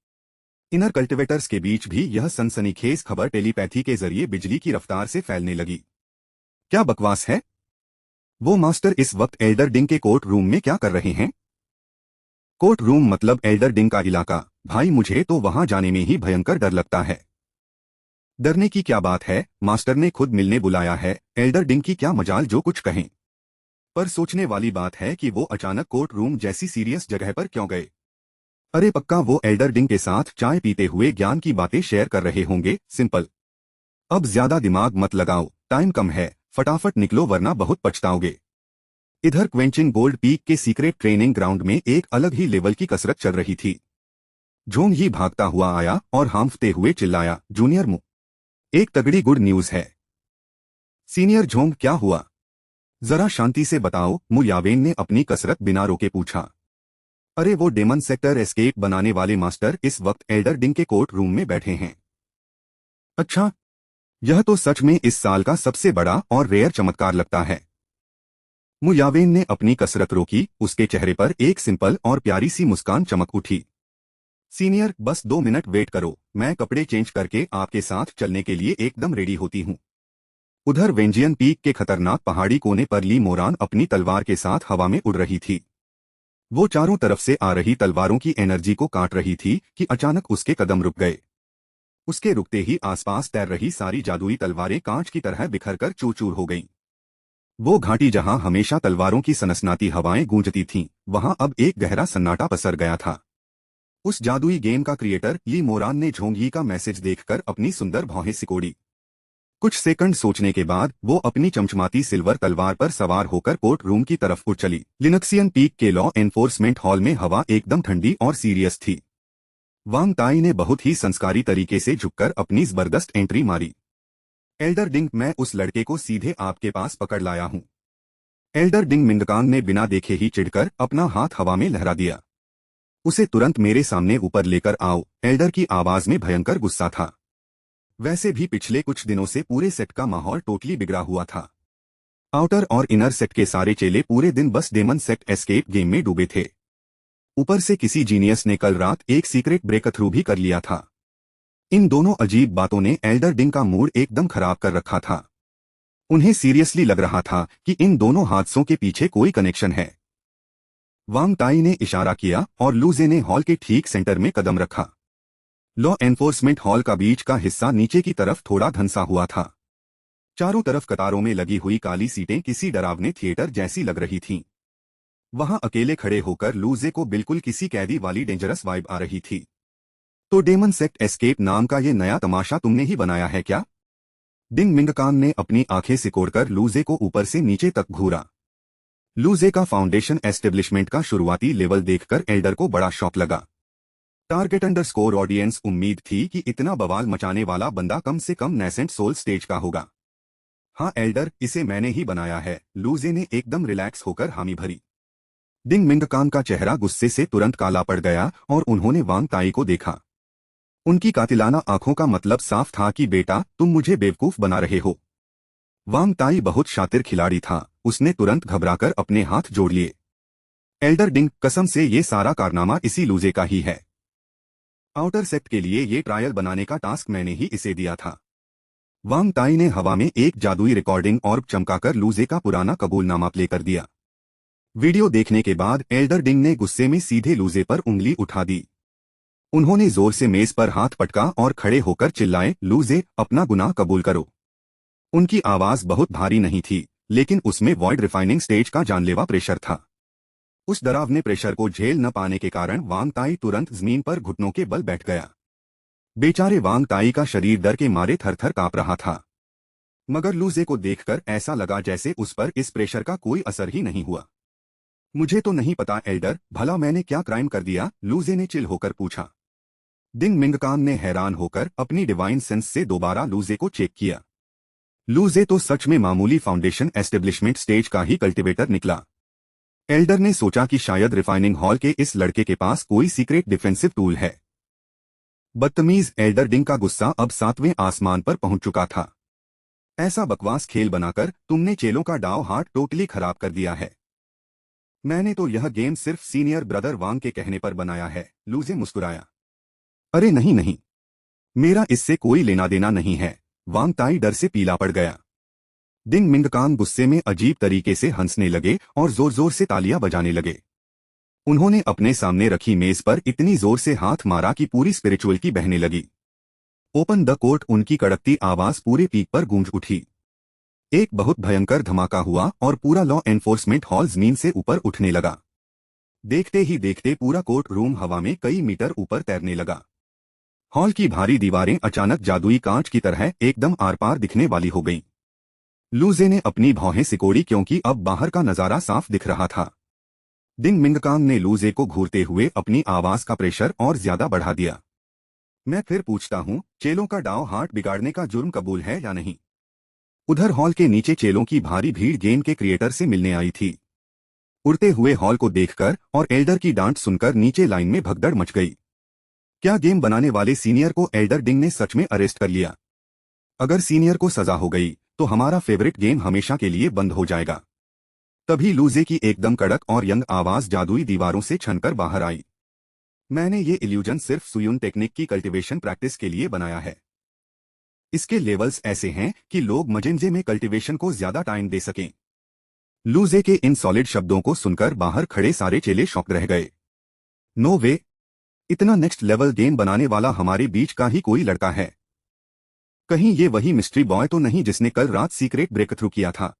इनर कल्टीवेटर्स के बीच भी यह सनसनीखेज खबर टेलीपैथी के जरिए बिजली की रफ्तार से फैलने लगी। क्या बकवास है? वो मास्टर इस वक्त एल्डर डिंग के कोर्ट रूम में क्या कर रहे हैं? कोर्ट रूम मतलब एल्डर डिंग का इलाका। भाई मुझे तो वहां जाने में ही भयंकर डर लगता है। डरने की क्या बात है, मास्टर ने खुद मिलने बुलाया है, एल्डर डिंग की क्या मजाल जो कुछ कहें। पर सोचने वाली बात है कि वो अचानक कोर्ट रूम जैसी सीरियस जगह पर क्यों गए। अरे पक्का वो एल्डर डिंग के साथ चाय पीते हुए ज्ञान की बातें शेयर कर रहे होंगे। सिंपल। अब ज्यादा दिमाग मत लगाओ, टाइम कम है, फटाफट निकलो वरना बहुत पछताओगे। इधर क्वेंचिंग गोल्ड पीक के सीक्रेट ट्रेनिंग ग्राउंड में एक अलग ही लेवल की कसरत चल रही थी। जोंग ही भागता हुआ आया और हांफते हुए चिल्लाया, जूनियर मु, एक तगड़ी गुड न्यूज है। सीनियर झोंग क्या हुआ? जरा शांति से बताओ, मु यावेन ने अपनी कसरत बिना रोके पूछा। अरे वो डेमन सेक्टर एस्केप बनाने वाले मास्टर इस वक्त एल्डर डिंग के कोर्ट रूम में बैठे हैं। अच्छा, यह तो सच में इस साल का सबसे बड़ा और रेयर चमत्कार लगता है। मु यावेन ने अपनी कसरत रोकी, उसके चेहरे पर एक सिंपल और प्यारी सी मुस्कान चमक उठी। सीनियर बस 2 मिनट वेट करो, मैं कपड़े चेंज करके आपके साथ चलने के लिए एकदम रेडी होती हूँ। उधर वेंजियन पीक के खतरनाक पहाड़ी कोने पर ली मोरान अपनी तलवार के साथ हवा में उड़ रही थी। वो चारों तरफ से आ रही तलवारों की एनर्जी को काट रही थी कि अचानक उसके कदम रुक गए। उसके रुकते ही आसपास तैर रही सारी जादुई तलवारें कांच की तरह बिखरकर चूर चूर हो गईं। वो घाटी जहां हमेशा तलवारों की सनसनाती हवाएं गूंजती थीं, वहां अब एक गहरा सन्नाटा पसर गया था। उस जादुई गेम का क्रिएटर ली मोरान ने झोंगी का मैसेज देखकर अपनी सुंदर भौहें सिकोड़ी। कुछ सेकंड सोचने के बाद वो अपनी चमचमाती सिल्वर तलवार पर सवार होकर कोर्ट रूम की तरफ उड़ चली। लिनक्सियन पीक के लॉ एनफोर्समेंट हॉल में हवा एकदम ठंडी और सीरियस थी। वांग ताई ने बहुत ही संस्कारी तरीके से झुककर अपनी जबरदस्त एंट्री मारी। एल्डर डिंग, मैं उस लड़के को सीधे आपके पास पकड़ लाया हूँ। एल्डर डिंग मिंगकांग ने बिना देखे ही चिढ़कर अपना हाथ हवा में लहरा दिया। उसे तुरंत मेरे सामने ऊपर लेकर आओ। एल्डर की आवाज में भयंकर गुस्सा था। वैसे भी पिछले कुछ दिनों से पूरे सेट का माहौल टोटली बिगड़ा हुआ था। आउटर और इनर सेट के सारे चेले पूरे दिन बस डेमन सेट एस्केप गेम में डूबे थे। ऊपर से किसी जीनियस ने कल रात एक सीक्रेट ब्रेकथ्रू भी कर लिया था। इन दोनों अजीब बातों ने एल्डर डिंग का मूड एकदम खराब कर रखा था। उन्हें सीरियसली लग रहा था कि इन दोनों हादसों के पीछे कोई कनेक्शन है। वांग ताई ने इशारा किया और लूजे ने हॉल के ठीक सेंटर में कदम रखा। लॉ एनफोर्समेंट हॉल का बीच का हिस्सा नीचे की तरफ थोड़ा धंसा हुआ था। चारों तरफ कतारों में लगी हुई काली सीटें किसी डरावने थिएटर जैसी लग रही थीं। वहां अकेले खड़े होकर लूजे को बिल्कुल किसी कैदी वाली डेंजरस वाइब आ रही थी। तो डेमन सेक्ट एस्केप नाम का ये नया तमाशा तुमने ही बनाया है क्या? डिंग मिंगकान ने अपनी आंखें सिकोड़कर लूजे को ऊपर से नीचे तक घूरा। लूजे का फाउंडेशन एस्टेब्लिशमेंट का शुरुआती लेवल देखकर एल्डर को बड़ा शौक लगा। टारगेट अंडरस्कोर ऑडियंस उम्मीद थी कि इतना बवाल मचाने वाला बंदा कम से कम नेसेंट सोल स्टेज का होगा। हाँ एल्डर, इसे मैंने ही बनाया है। लूजे ने एकदम रिलैक्स होकर हामी भरी। डिंग मिंगकान का चेहरा गुस्से से तुरंत काला पड़ गया और उन्होंने वांग ताई को देखा। उनकी कातिलाना आंखों का मतलब साफ था कि बेटा तुम मुझे बेवकूफ बना रहे हो। वांग ताई बहुत शातिर खिलाड़ी था, उसने तुरंत घबराकर अपने हाथ जोड़ लिए। एल्डर डिंग, कसम से ये सारा कारनामा इसी लूजे का ही है। आउटर सेक्ट के लिए ये ट्रायल बनाने का टास्क मैंने ही इसे दिया था। वांग ताई ने हवा में एक जादुई रिकॉर्डिंग ऑर्ब चमकाकर लूजे का पुराना कबूलनामा प्ले कर दिया। वीडियो देखने के बाद एल्डर डिंग ने गुस्से में सीधे लूजे पर उंगली उठा दी। उन्होंने जोर से मेज पर हाथ पटका और खड़े होकर चिल्लाए, लूजे अपना गुनाह कबूल करो। उनकी आवाज बहुत भारी नहीं थी, लेकिन उसमें वॉइड रिफाइनिंग स्टेज का जानलेवा प्रेशर था। उस डरावने प्रेशर को झेल न पाने के कारण वांग ताई तुरंत जमीन पर घुटनों के बल बैठ गया। बेचारे वांग ताई का शरीर डर के मारे थर-थर कांप रहा था। मगर लूजे को देखकर ऐसा लगा जैसे उस पर इस प्रेशर का कोई असर ही नहीं हुआ। मुझे तो नहीं पता एल्डर, भला मैंने क्या क्राइम कर दिया? लूजे ने चिल होकर पूछा। डिंग मिंगकांग ने हैरान होकर अपनी डिवाइन सेंस से दोबारा लूजे को चेक किया। लूजे तो सच में मामूली फाउंडेशन एस्टेब्लिशमेंट स्टेज का ही कल्टिवेटर निकला। एल्डर ने सोचा कि शायद रिफाइनिंग हॉल के इस लड़के के पास कोई सीक्रेट डिफेंसिव टूल है। बदतमीज एल्डर डिंग का गुस्सा अब 7वें आसमान पर पहुंच चुका था। ऐसा बकवास खेल बनाकर तुमने चेलों का डाव हार्ट टोटली खराब कर दिया है। मैंने तो यह गेम सिर्फ सीनियर ब्रदर वांग के कहने पर बनाया है। लूजे मुस्कुराया। अरे नहीं नहीं, मेरा इससे कोई लेना देना नहीं है। वांग ताई डर से पीला पड़ गया। डिंग मिंगकांग गुस्से में अजीब तरीके से हंसने लगे और जोर जोर से तालियां बजाने लगे। उन्होंने अपने सामने रखी मेज पर इतनी जोर से हाथ मारा कि पूरी स्पिरिचुअलिटी बहने लगी। ओपन द कोर्ट, उनकी कड़कती आवाज पूरे पीक पर गूंज उठी। एक बहुत भयंकर धमाका हुआ और पूरा लॉ एनफोर्समेंट हॉल जमीन से ऊपर उठने लगा। देखते ही देखते पूरा कोर्ट रूम हवा में कई मीटर ऊपर तैरने लगा। हॉल की भारी दीवारें अचानक जादुई कांच की तरह एकदम आर पार दिखने वाली हो गईं। लूजे ने अपनी भौहें सिकोड़ी क्योंकि अब बाहर का नजारा साफ दिख रहा था। डिंग मिंगकांग ने लूजे को घूरते हुए अपनी आवाज का प्रेशर और ज्यादा बढ़ा दिया। मैं फिर पूछता हूँ, चेलों का डाव हार्ट बिगाड़ने का जुर्म कबूल है या नहीं? उधर हॉल के नीचे चेलों की भारी भीड़ गेम के क्रिएटर से मिलने आई थी। उड़ते हुए हॉल को देखकर और एल्डर की डांट सुनकर नीचे लाइन में भगदड़ मच गई। क्या गेम बनाने वाले सीनियर को एल्डर डिंग ने सच में अरेस्ट कर लिया? अगर सीनियर को सजा हो गई तो हमारा फेवरेट गेम हमेशा के लिए बंद हो जाएगा। तभी लूजे की एकदम कड़क और यंग आवाज जादुई दीवारों से छनकर बाहर आई। मैंने ये इल्यूजन सिर्फ सुयुन टेक्निक की कल्टीवेशन प्रैक्टिस के लिए बनाया है। इसके लेवल्स ऐसे हैं कि लोग मजेंजे में कल्टीवेशन को ज्यादा टाइम दे सकें। लूजे के इन सॉलिड शब्दों को सुनकर बाहर खड़े सारे चेले शॉक रह गए। नो वे, इतना नेक्स्ट लेवल गेम बनाने वाला हमारे बीच का ही कोई लड़का है। कहीं ये वही मिस्ट्री बॉय तो नहीं जिसने कल रात सीक्रेट ब्रेक थ्रू किया था?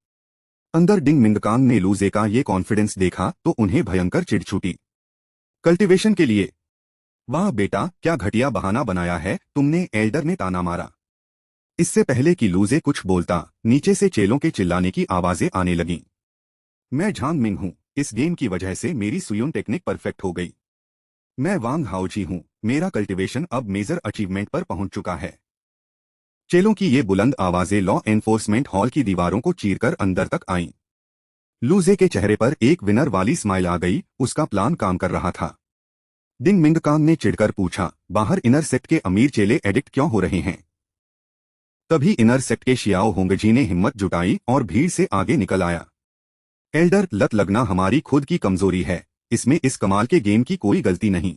अंदर डिंग मिंगकांग ने लूजे का ये कॉन्फिडेंस देखा तो उन्हें भयंकर चिढ़ छूटी। कल्टीवेशन के लिए? वाह बेटा, क्या घटिया बहाना बनाया है तुमने, एल्डर ने ताना मारा। इससे पहले कि लूजे कुछ बोलता, नीचे से चेलों के चिल्लाने की आवाजें आने लगीं। मैं झांग मिंग हूँ, इस गेम की वजह से मेरी सुयुन टेक्निक परफेक्ट हो गई। मैं वांग हाओजी हूँ, मेरा कल्टीवेशन अब मेजर अचीवमेंट पर पहुंच चुका है। चेलों की ये बुलंद आवाजें लॉ एनफोर्समेंट हॉल की दीवारों को चीरकर अंदर तक आईं। लूजे के चेहरे पर एक विनर वाली स्माइल आ गई, उसका प्लान काम कर रहा था। डिंग मिंगकांग ने चिढ़कर पूछा, बाहर इनर सेक्ट के अमीर चेले एडिक्ट क्यों हो रहे हैं? तभी इनर सेक्ट के शियाओ होंगजी ने हिम्मत जुटाई और भीड़ से आगे निकल आया। एल्डर, लत लगना हमारी खुद की कमजोरी है, इसमें इस कमाल के गेम की कोई गलती नहीं।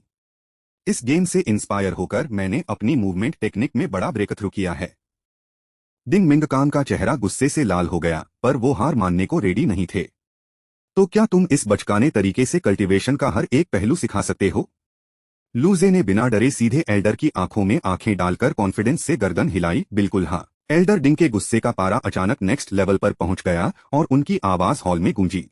इस गेम से इंस्पायर होकर मैंने अपनी मूवमेंट टेक्निक में बड़ा ब्रेक थ्रू किया है। डिंग मिंगकांग का चेहरा गुस्से से लाल हो गया, पर वो हार मानने को रेडी नहीं थे। तो क्या तुम इस बचकाने तरीके से कल्टीवेशन का हर एक पहलू सिखा सकते हो? लूजे ने बिना डरे सीधे एल्डर की आंखों में आंखें डालकर कॉन्फिडेंस से गर्दन हिलाई। बिल्कुल हाँ। एल्डर डिंग के गुस्से का पारा अचानक नेक्स्ट लेवल पर पहुंच गया और उनकी आवाज हॉल में गूंजी।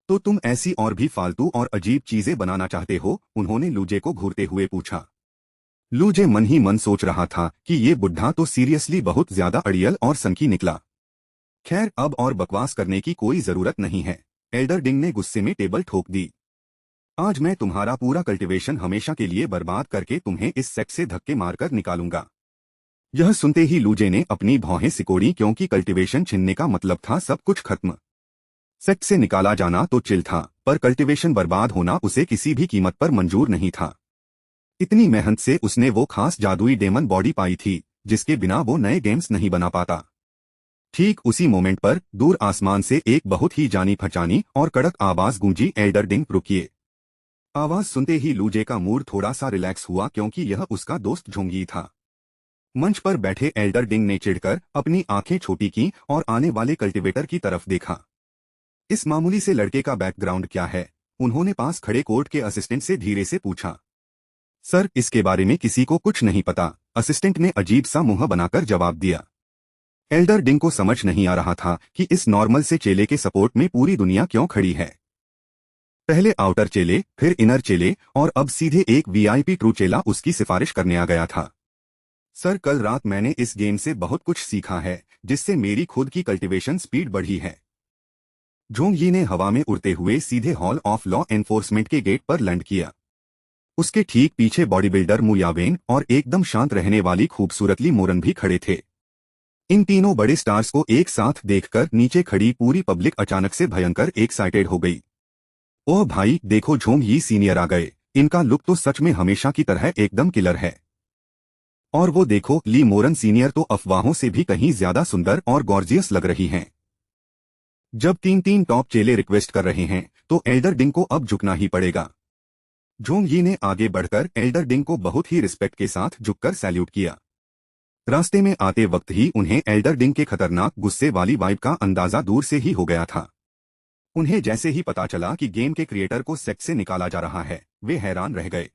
तो तुम ऐसी और भी फालतू और अजीब चीजें बनाना चाहते हो? उन्होंने लूजे को घूरते हुए पूछा। लूजे मन ही मन सोच रहा था कि ये बुढ़ा तो सीरियसली बहुत ज्यादा अड़ियल और सनकी निकला। खैर, अब और बकवास करने की कोई जरूरत नहीं है। एल्डर डिंग ने गुस्से में टेबल ठोक दी। आज मैं तुम्हारा पूरा कल्टीवेशन हमेशा के लिए बर्बाद करके तुम्हें इस सेक्ट से धक्के मारकर निकालूंगा। यह सुनते ही लूजे ने अपनी भौहें सिकोड़ी क्योंकि कल्टीवेशन छीनने का मतलब था सब कुछ खत्म। सेक्ट से निकाला जाना तो चिल था, पर कल्टीवेशन बर्बाद होना उसे किसी भी कीमत पर मंजूर नहीं था। इतनी मेहनत से उसने वो खास जादुई डेमन बॉडी पाई थी जिसके बिना वो नए गेम्स नहीं बना पाता। ठीक उसी मोमेंट पर दूर आसमान से एक बहुत ही जानी पहचानी और कड़क आवाज गूंजी, एल्डर डिंग रुकिए। आवाज सुनते ही लूजे का मूड थोड़ा सा रिलैक्स हुआ क्योंकि यह उसका दोस्त झोंगी था। मंच पर बैठे एल्डर डिंग ने चिढ़कर अपनी आंखें छोटी की और आने वाले कल्टीवेटर की तरफ देखा। इस मामूली से लड़के का बैकग्राउंड क्या है? उन्होंने पास खड़े कोर्ट के असिस्टेंट से धीरे से पूछा। सर, इसके बारे में किसी को कुछ नहीं पता, असिस्टेंट ने अजीब सा मुंह बनाकर जवाब दिया। एल्डर डिंग को समझ नहीं आ रहा था कि इस नॉर्मल से चेले के सपोर्ट में पूरी दुनिया क्यों खड़ी है। पहले आउटर चेले, फिर इनर चेले और अब सीधे एक वीआईपी ट्रू चेला उसकी सिफारिश करने आ गया था। सर, कल रात मैंने इस गेम से बहुत कुछ सीखा है जिससे मेरी खुद की कल्टीवेशन स्पीड बढ़ी है। जोंग यी ने हवा में उड़ते हुए सीधे हॉल ऑफ लॉ एनफोर्समेंट के गेट पर लैंड किया। उसके ठीक पीछे बॉडी बिल्डर मु यावेन और एकदम शांत रहने वाली खूबसूरत ली मोरन भी खड़े थे। इन तीनों बड़े स्टार्स को एक साथ देखकर नीचे खड़ी पूरी पब्लिक अचानक से भयंकर एक्साइटेड हो गई। ओह भाई देखो, जोंग यी सीनियर आ गए। इनका लुक तो सच में हमेशा की तरह एकदम किलर है। और वो देखो, ली मोरन सीनियर तो अफवाहों से भी कहीं ज्यादा सुंदर और गॉर्जियस लग रही हैं। जब तीन तीन टॉप चेले रिक्वेस्ट कर रहे हैं तो एल्डर डिंग को अब झुकना ही पड़ेगा। जोंग यी ने आगे बढ़कर एल्डर डिंग को बहुत ही रिस्पेक्ट के साथ झुककर सैल्यूट किया। रास्ते में आते वक्त ही उन्हें एल्डर डिंग के खतरनाक गुस्से वाली वाइब का अंदाजा दूर से ही हो गया था। उन्हें जैसे ही पता चला कि गेम के क्रिएटर को सेक्ट से निकाला जा रहा है, वे हैरान रह गए।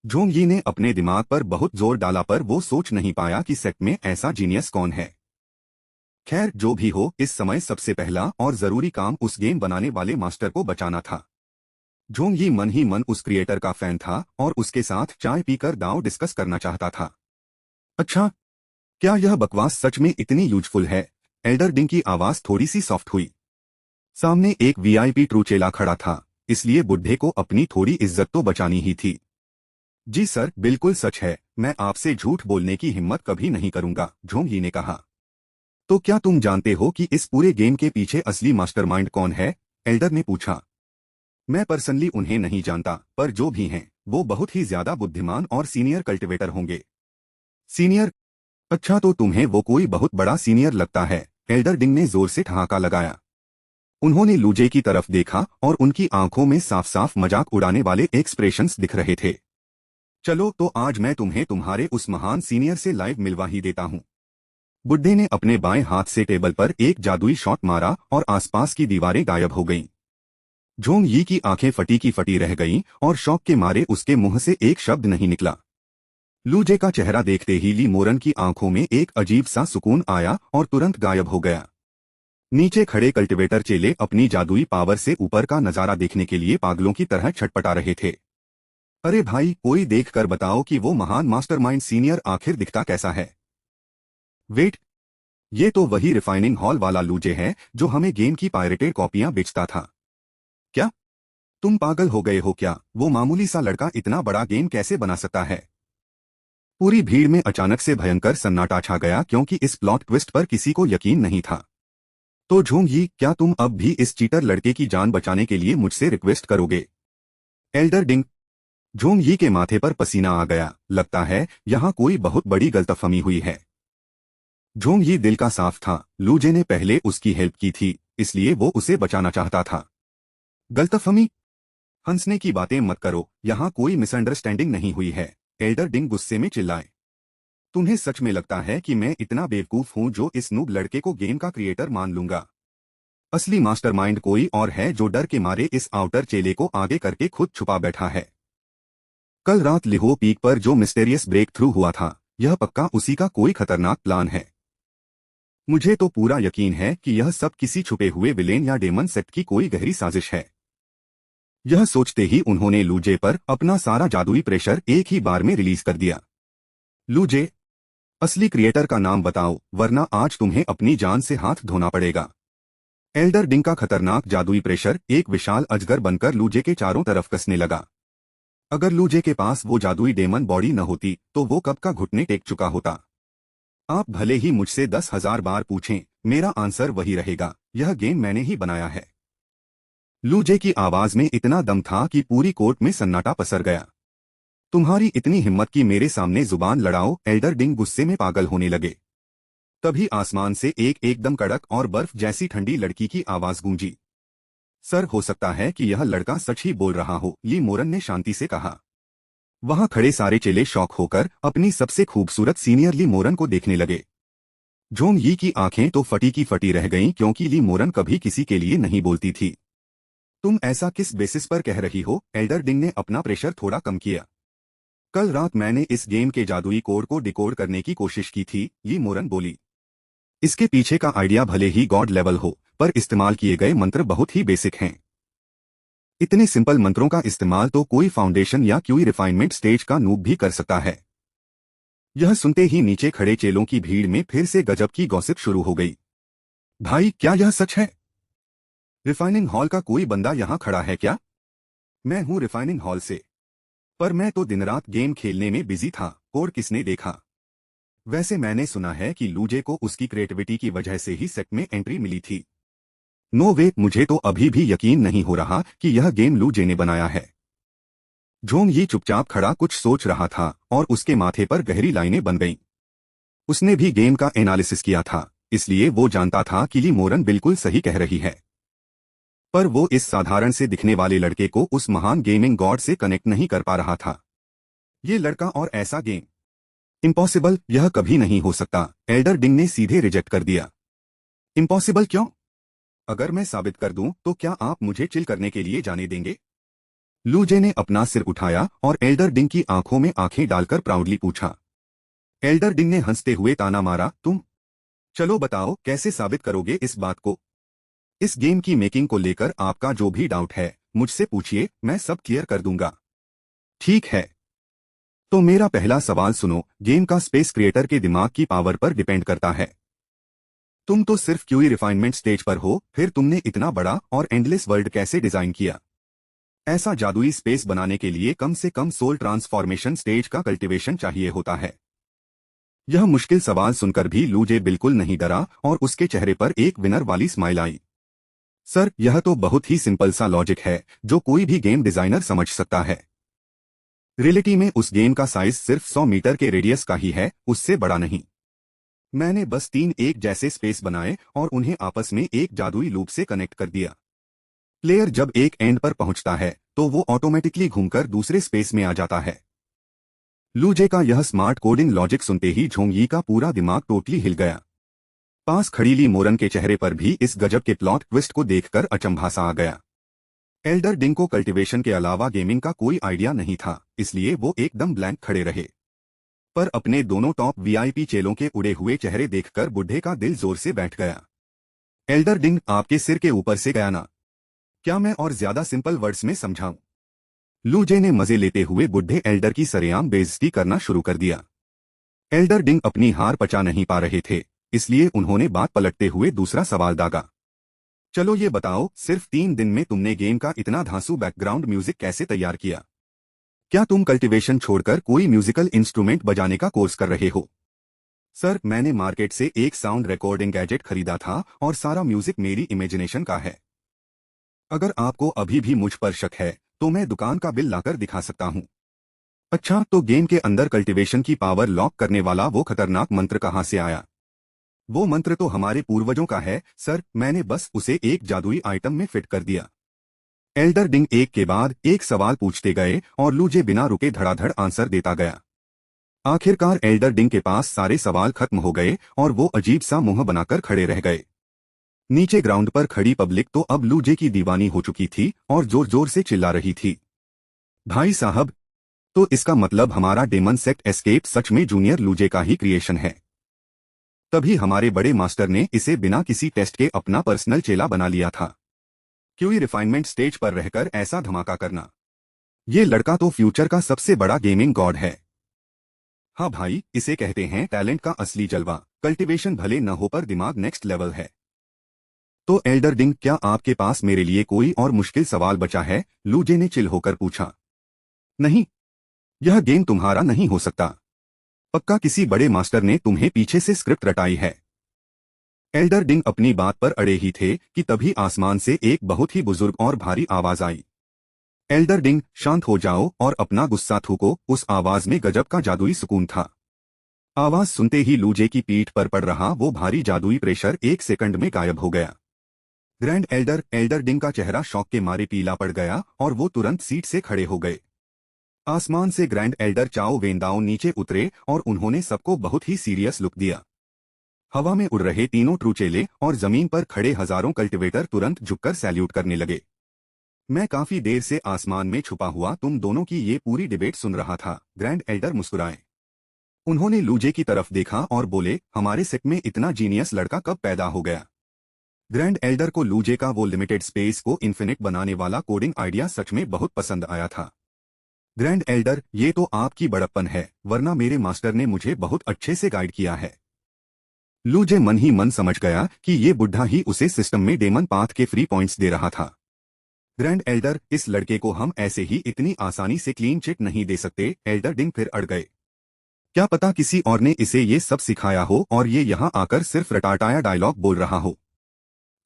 जोंग यी ने अपने दिमाग पर बहुत जोर डाला पर वो सोच नहीं पाया कि सेक्ट में ऐसा जीनियस कौन है। खैर जो भी हो, इस समय सबसे पहला और जरूरी काम उस गेम बनाने वाले मास्टर को बचाना था। जोंग यी मन ही मन उस क्रिएटर का फैन था और उसके साथ चाय पीकर दांव डिस्कस करना चाहता था। अच्छा, क्या यह बकवास सच में इतनी यूजफुल है? एल्डर डिंग की आवाज थोड़ी सी सॉफ्ट हुई। सामने एक वीआईपी ट्रू चेला खड़ा था, इसलिए बुड्ढे को अपनी थोड़ी इज्जत तो बचानी ही थी। जी सर, बिल्कुल सच है, मैं आपसे झूठ बोलने की हिम्मत कभी नहीं करूंगा, जोंग यी ने कहा। तो क्या तुम जानते हो कि इस पूरे गेम के पीछे असली मास्टरमाइंड कौन है? एल्डर ने पूछा। मैं पर्सनली उन्हें नहीं जानता, पर जो भी हैं, वो बहुत ही ज्यादा बुद्धिमान और सीनियर कल्टिवेटर होंगे। सीनियर? अच्छा, तो तुम्हें वो कोई बहुत बड़ा सीनियर लगता है? एल्डर डिंग ने जोर से ठहाका लगाया। उन्होंने लूजे की तरफ देखा और उनकी आंखों में साफ साफ मजाक उड़ाने वाले एक्सप्रेशंस दिख रहे थे। चलो तो आज मैं तुम्हें तुम्हारे उस महान सीनियर से लाइव मिलवा ही देता हूँ। बुड्ढे ने अपने बाएं हाथ से टेबल पर एक जादुई शॉट मारा और आसपास की दीवारें गायब हो गईं। जोंग यी की आंखें फटी की फटी रह गईं और शौक के मारे उसके मुंह से एक शब्द नहीं निकला। लूजे का चेहरा देखते ही ली मोरन की आंखों में एक अजीब सा सुकून आया और तुरंत गायब हो गया। नीचे खड़े कल्टिवेटर चेले अपनी जादुई पावर से ऊपर का नजारा देखने के लिए पागलों की तरह छटपटा रहे थे। अरे भाई, कोई देख कर बताओ कि वो महान मास्टरमाइंड सीनियर आखिर दिखता कैसा है। वेट, ये तो वही रिफाइनिंग हॉल वाला लूजे है जो हमें गेम की पायरेटेड कॉपियां बेचता था। क्या तुम पागल हो गए हो क्या? वो मामूली सा लड़का इतना बड़ा गेम कैसे बना सकता है? पूरी भीड़ में अचानक से भयंकर सन्नाटा छा गया क्योंकि इस प्लॉट ट्विस्ट पर किसी को यकीन नहीं था। तो जोंग यी, क्या तुम अब भी इस चीटर लड़के की जान बचाने के लिए मुझसे रिक्वेस्ट करोगे? एल्डर डिंग। जोंग यी के माथे पर पसीना आ गया। लगता है यहाँ कोई बहुत बड़ी गलतफहमी हुई है। जोंग यी दिल का साफ था, लूजे ने पहले उसकी हेल्प की थी, इसलिए वो उसे बचाना चाहता था। गलतफहमी? हंसने की बातें मत करो, यहाँ कोई मिसअंडरस्टैंडिंग नहीं हुई है। एल्डर डिंग गुस्से में चिल्लाए। तुम्हें सच में लगता है कि मैं इतना बेवकूफ हूँ जो इस नूब लड़के को गेम का क्रिएटर मान लूंगा? असली मास्टरमाइंड कोई और है जो डर के मारे इस आउटर चेले को आगे करके खुद छुपा बैठा है। कल रात लिहो पीक पर जो मिस्टेरियस ब्रेक थ्रू हुआ था, यह पक्का उसी का कोई खतरनाक प्लान है। मुझे तो पूरा यकीन है कि यह सब किसी छुपे हुए विलेन या डेमन सेक्ट की कोई गहरी साजिश है। यह सोचते ही उन्होंने लूजे पर अपना सारा जादुई प्रेशर एक ही बार में रिलीज कर दिया। लूजे, असली क्रिएटर का नाम बताओ, वरना आज तुम्हें अपनी जान से हाथ धोना पड़ेगा। एल्डर डिंग का खतरनाक जादुई प्रेशर एक विशाल अजगर बनकर लूजे के चारों तरफ कसने लगा। अगर लूजे के पास वो जादुई डेमन बॉडी न होती तो वो कब का घुटने टेक चुका होता। आप भले ही मुझसे 10,000 बार पूछें, मेरा आंसर वही रहेगा, यह गेम मैंने ही बनाया है। लूजे की आवाज में इतना दम था कि पूरी कोर्ट में सन्नाटा पसर गया। तुम्हारी इतनी हिम्मत कि मेरे सामने जुबान लड़ाओ? एल्डर डिंग गुस्से में पागल होने लगे। तभी आसमान से एक एकदम कड़क और बर्फ जैसी ठंडी लड़की की आवाज गूंजी। सर, हो सकता है कि यह लड़का सच ही बोल रहा हो, ली मोरन ने शांति से कहा। वहां खड़े सारे चेले शौक होकर अपनी सबसे खूबसूरत सीनियर ली मोरन को देखने लगे। जोंग यी की आंखें तो फटी की फटी रह गईं क्योंकि ली मोरन कभी किसी के लिए नहीं बोलती थी। तुम ऐसा किस बेसिस पर कह रही हो? एल्डर डिंग ने अपना प्रेशर थोड़ा कम किया। कल रात मैंने इस गेम के जादुई कोड को डिकोड करने की कोशिश की थी, ली मोरन बोली। इसके पीछे का आइडिया भले ही गॉड लेवल हो, पर इस्तेमाल किए गए मंत्र बहुत ही बेसिक हैं। इतने सिंपल मंत्रों का इस्तेमाल तो कोई फाउंडेशन या क्यूई रिफाइनमेंट स्टेज का नूब भी कर सकता है। यह सुनते ही नीचे खड़े चेलों की भीड़ में फिर से गजब की गॉसिप शुरू हो गई। भाई, क्या यह सच है? रिफाइनिंग हॉल का कोई बंदा यहाँ खड़ा है क्या? मैं हूँ रिफाइनिंग हॉल से। पर मैं तो दिन रात गेम खेलने में बिजी था, कोड किसने देखा? वैसे मैंने सुना है कि लूजे को उसकी क्रिएटिविटी की वजह से ही सेट में एंट्री मिली थी। नो वे, मुझे तो अभी भी यकीन नहीं हो रहा कि यह गेम लूजे ने बनाया है। जोंग ये चुपचाप खड़ा कुछ सोच रहा था और उसके माथे पर गहरी लाइनें बन गईं। उसने भी गेम का एनालिसिस किया था, इसलिए वो जानता था कि ली मोरन बिल्कुल सही कह रही है। पर वो इस साधारण से दिखने वाले लड़के को उस महान गेमिंग गॉड से कनेक्ट नहीं कर पा रहा था। ये लड़का और ऐसा गेम, इम्पॉसिबल, यह कभी नहीं हो सकता। एल्डर डिंग ने सीधे रिजेक्ट कर दिया। इम्पॉसिबल क्यों? अगर मैं साबित कर दूं तो क्या आप मुझे चिल करने के लिए जाने देंगे? लूजे ने अपना सिर उठाया और एल्डर डिंग की आंखों में आंखें डालकर प्राउडली पूछा। एल्डर डिंग ने हंसते हुए ताना मारा, तुम? चलो बताओ, कैसे साबित करोगे इस बात को? इस गेम की मेकिंग को लेकर आपका जो भी डाउट है मुझसे पूछिए, मैं सब क्लियर कर दूंगा। ठीक है, तो मेरा पहला सवाल सुनो। गेम का स्पेस क्रिएटर के दिमाग की पावर पर डिपेंड करता है। तुम तो सिर्फ क्यूई रिफाइनमेंट स्टेज पर हो, फिर तुमने इतना बड़ा और एंडलेस वर्ल्ड कैसे डिजाइन किया? ऐसा जादुई स्पेस बनाने के लिए कम से कम सोल ट्रांसफॉर्मेशन स्टेज का कल्टीवेशन चाहिए होता है। यह मुश्किल सवाल सुनकर भी लूजे बिल्कुल नहीं डरा और उसके चेहरे पर एक विनर वाली स्माइल आई। सर, यह तो बहुत ही सिंपल सा लॉजिक है जो कोई भी गेम डिजाइनर समझ सकता है। रियलिटी में उस गेम का साइज सिर्फ 100 मीटर के रेडियस का ही है, उससे बड़ा नहीं। मैंने बस 3 एक जैसे स्पेस बनाए और उन्हें आपस में एक जादुई लूप से कनेक्ट कर दिया। प्लेयर जब एक एंड पर पहुंचता है तो वो ऑटोमेटिकली घूमकर दूसरे स्पेस में आ जाता है। लूजे का यह स्मार्ट कोडिंग लॉजिक सुनते ही झोंगयी का पूरा दिमाग टोटली हिल गया। पास खड़ी ली मोरन के चेहरे पर भी इस गजब के प्लॉट ट्विस्ट को देखकर अचंभा सा आ गया। एल्डर डिंग को कल्टीवेशन के अलावा गेमिंग का कोई आइडिया नहीं था, इसलिए वो एकदम ब्लैंक खड़े रहे। पर अपने दोनों टॉप वीआईपी चेलों के उड़े हुए चेहरे देखकर बुढ़े का दिल जोर से बैठ गया। एल्डर डिंग, आपके सिर के ऊपर से गया ना? क्या मैं और ज्यादा सिंपल वर्ड्स में समझाऊं? लूजे ने मजे लेते हुए बुढ़े एल्डर की सरेआम बेइज्जती करना शुरू कर दिया। एल्डर डिंग अपनी हार पचा नहीं पा रहे थे, इसलिए उन्होंने बात पलटते हुए दूसरा सवाल दागा। चलो ये बताओ, सिर्फ 3 दिन में तुमने गेम का इतना धांसू बैकग्राउंड म्यूजिक कैसे तैयार किया? क्या तुम कल्टीवेशन छोड़कर कोई म्यूजिकल इंस्ट्रूमेंट बजाने का कोर्स कर रहे हो? सर, मैंने मार्केट से एक साउंड रिकॉर्डिंग गैजेट खरीदा था और सारा म्यूजिक मेरी इमेजिनेशन का है। अगर आपको अभी भी मुझ पर शक है तो मैं दुकान का बिल लाकर दिखा सकता हूँ। अच्छा, तो गेम के अंदर कल्टीवेशन की पावर लॉक करने वाला वो खतरनाक मंत्र कहाँ से आया? वो मंत्र तो हमारे पूर्वजों का है सर, मैंने बस उसे एक जादुई आइटम में फिट कर दिया। एल्डर डिंग एक के बाद एक सवाल पूछते गए और लूजे बिना रुके धड़ाधड़ आंसर देता गया। आखिरकार एल्डर डिंग के पास सारे सवाल खत्म हो गए और वो अजीब सा मुंह बनाकर खड़े रह गए। नीचे ग्राउंड पर खड़ी पब्लिक तो अब लूजे की दीवानी हो चुकी थी और जोर जोर से चिल्ला रही थी। भाई साहब, तो इसका मतलब हमारा डेमन सेक्ट एस्केप सच में जूनियर लूजे का ही क्रिएशन है। तभी हमारे बड़े मास्टर ने इसे बिना किसी टेस्ट के अपना पर्सनल चेला बना लिया था। क्यूई रिफाइनमेंट स्टेज पर रहकर ऐसा धमाका करना, ये लड़का तो फ्यूचर का सबसे बड़ा गेमिंग गॉड है। हाँ भाई, इसे कहते हैं टैलेंट का असली जलवा। कल्टीवेशन भले न हो पर दिमाग नेक्स्ट लेवल है। तो एल्डर डिंग, क्या आपके पास मेरे लिए कोई और मुश्किल सवाल बचा है? लूजे ने चिल होकर पूछा। नहीं, यह गेम तुम्हारा नहीं हो सकता। पक्का किसी बड़े मास्टर ने तुम्हें पीछे से स्क्रिप्ट रटाई है। एल्डर डिंग अपनी बात पर अड़े ही थे कि तभी आसमान से एक बहुत ही बुजुर्ग और भारी आवाज आई। एल्डर डिंग, शांत हो जाओ और अपना गुस्सा थूको। उस आवाज में गजब का जादुई सुकून था। आवाज सुनते ही लूजे की पीठ पर पड़ रहा वो भारी जादुई प्रेशर एक सेकंड में गायब हो गया। ग्रैंड एल्डर डिंग का चेहरा शौक के मारे पीला पड़ गया और वो तुरंत सीट से खड़े हो गए। आसमान से ग्रैंड एल्डर चाओ वेंदाओ नीचे उतरे और उन्होंने सबको बहुत ही सीरियस लुक दिया। हवा में उड़ रहे तीनों ट्रूचेले और जमीन पर खड़े हजारों कल्टीवेटर तुरंत झुककर सैल्यूट करने लगे। मैं काफी देर से आसमान में छुपा हुआ तुम दोनों की ये पूरी डिबेट सुन रहा था। ग्रैंड एल्डर मुस्कुराए। उन्होंने लूजे की तरफ देखा और बोले, हमारे सेट में इतना जीनियस लड़का कब पैदा हो गया? ग्रैंड एल्डर को लूजे का वो लिमिटेड स्पेस को इन्फिनिट बनाने वाला कोडिंग आइडिया सच में बहुत पसंद आया था। ग्रैंड एल्डर, ये तो आपकी बड़प्पन है, वरना मेरे मास्टर ने मुझे बहुत अच्छे से गाइड किया है। लूजे मन ही मन समझ गया कि ये बुढ़ा ही उसे सिस्टम में डेमन पाथ के फ्री पॉइंट्स दे रहा था। ग्रैंड एल्डर, इस लड़के को हम ऐसे ही इतनी आसानी से क्लीन चिट नहीं दे सकते। एल्डर डिंग फिर अड़ गए। क्या पता किसी और ने इसे ये सब सिखाया हो और ये यहाँ आकर सिर्फ रटाटाया डायलॉग बोल रहा हो।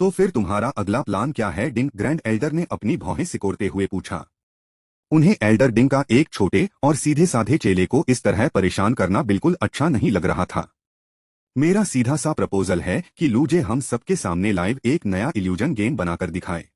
तो फिर तुम्हारा अगला प्लान क्या है डिंग? ग्रैंड एल्डर ने अपनी भौहें सिकोड़ते हुए पूछा। उन्हें एल्डर डिंग का एक छोटे और सीधे साधे चेले को इस तरह परेशान करना बिल्कुल अच्छा नहीं लग रहा था। मेरा सीधा सा प्रपोजल है कि लूजे हम सबके सामने लाइव एक नया इल्यूजन गेम बनाकर दिखाए।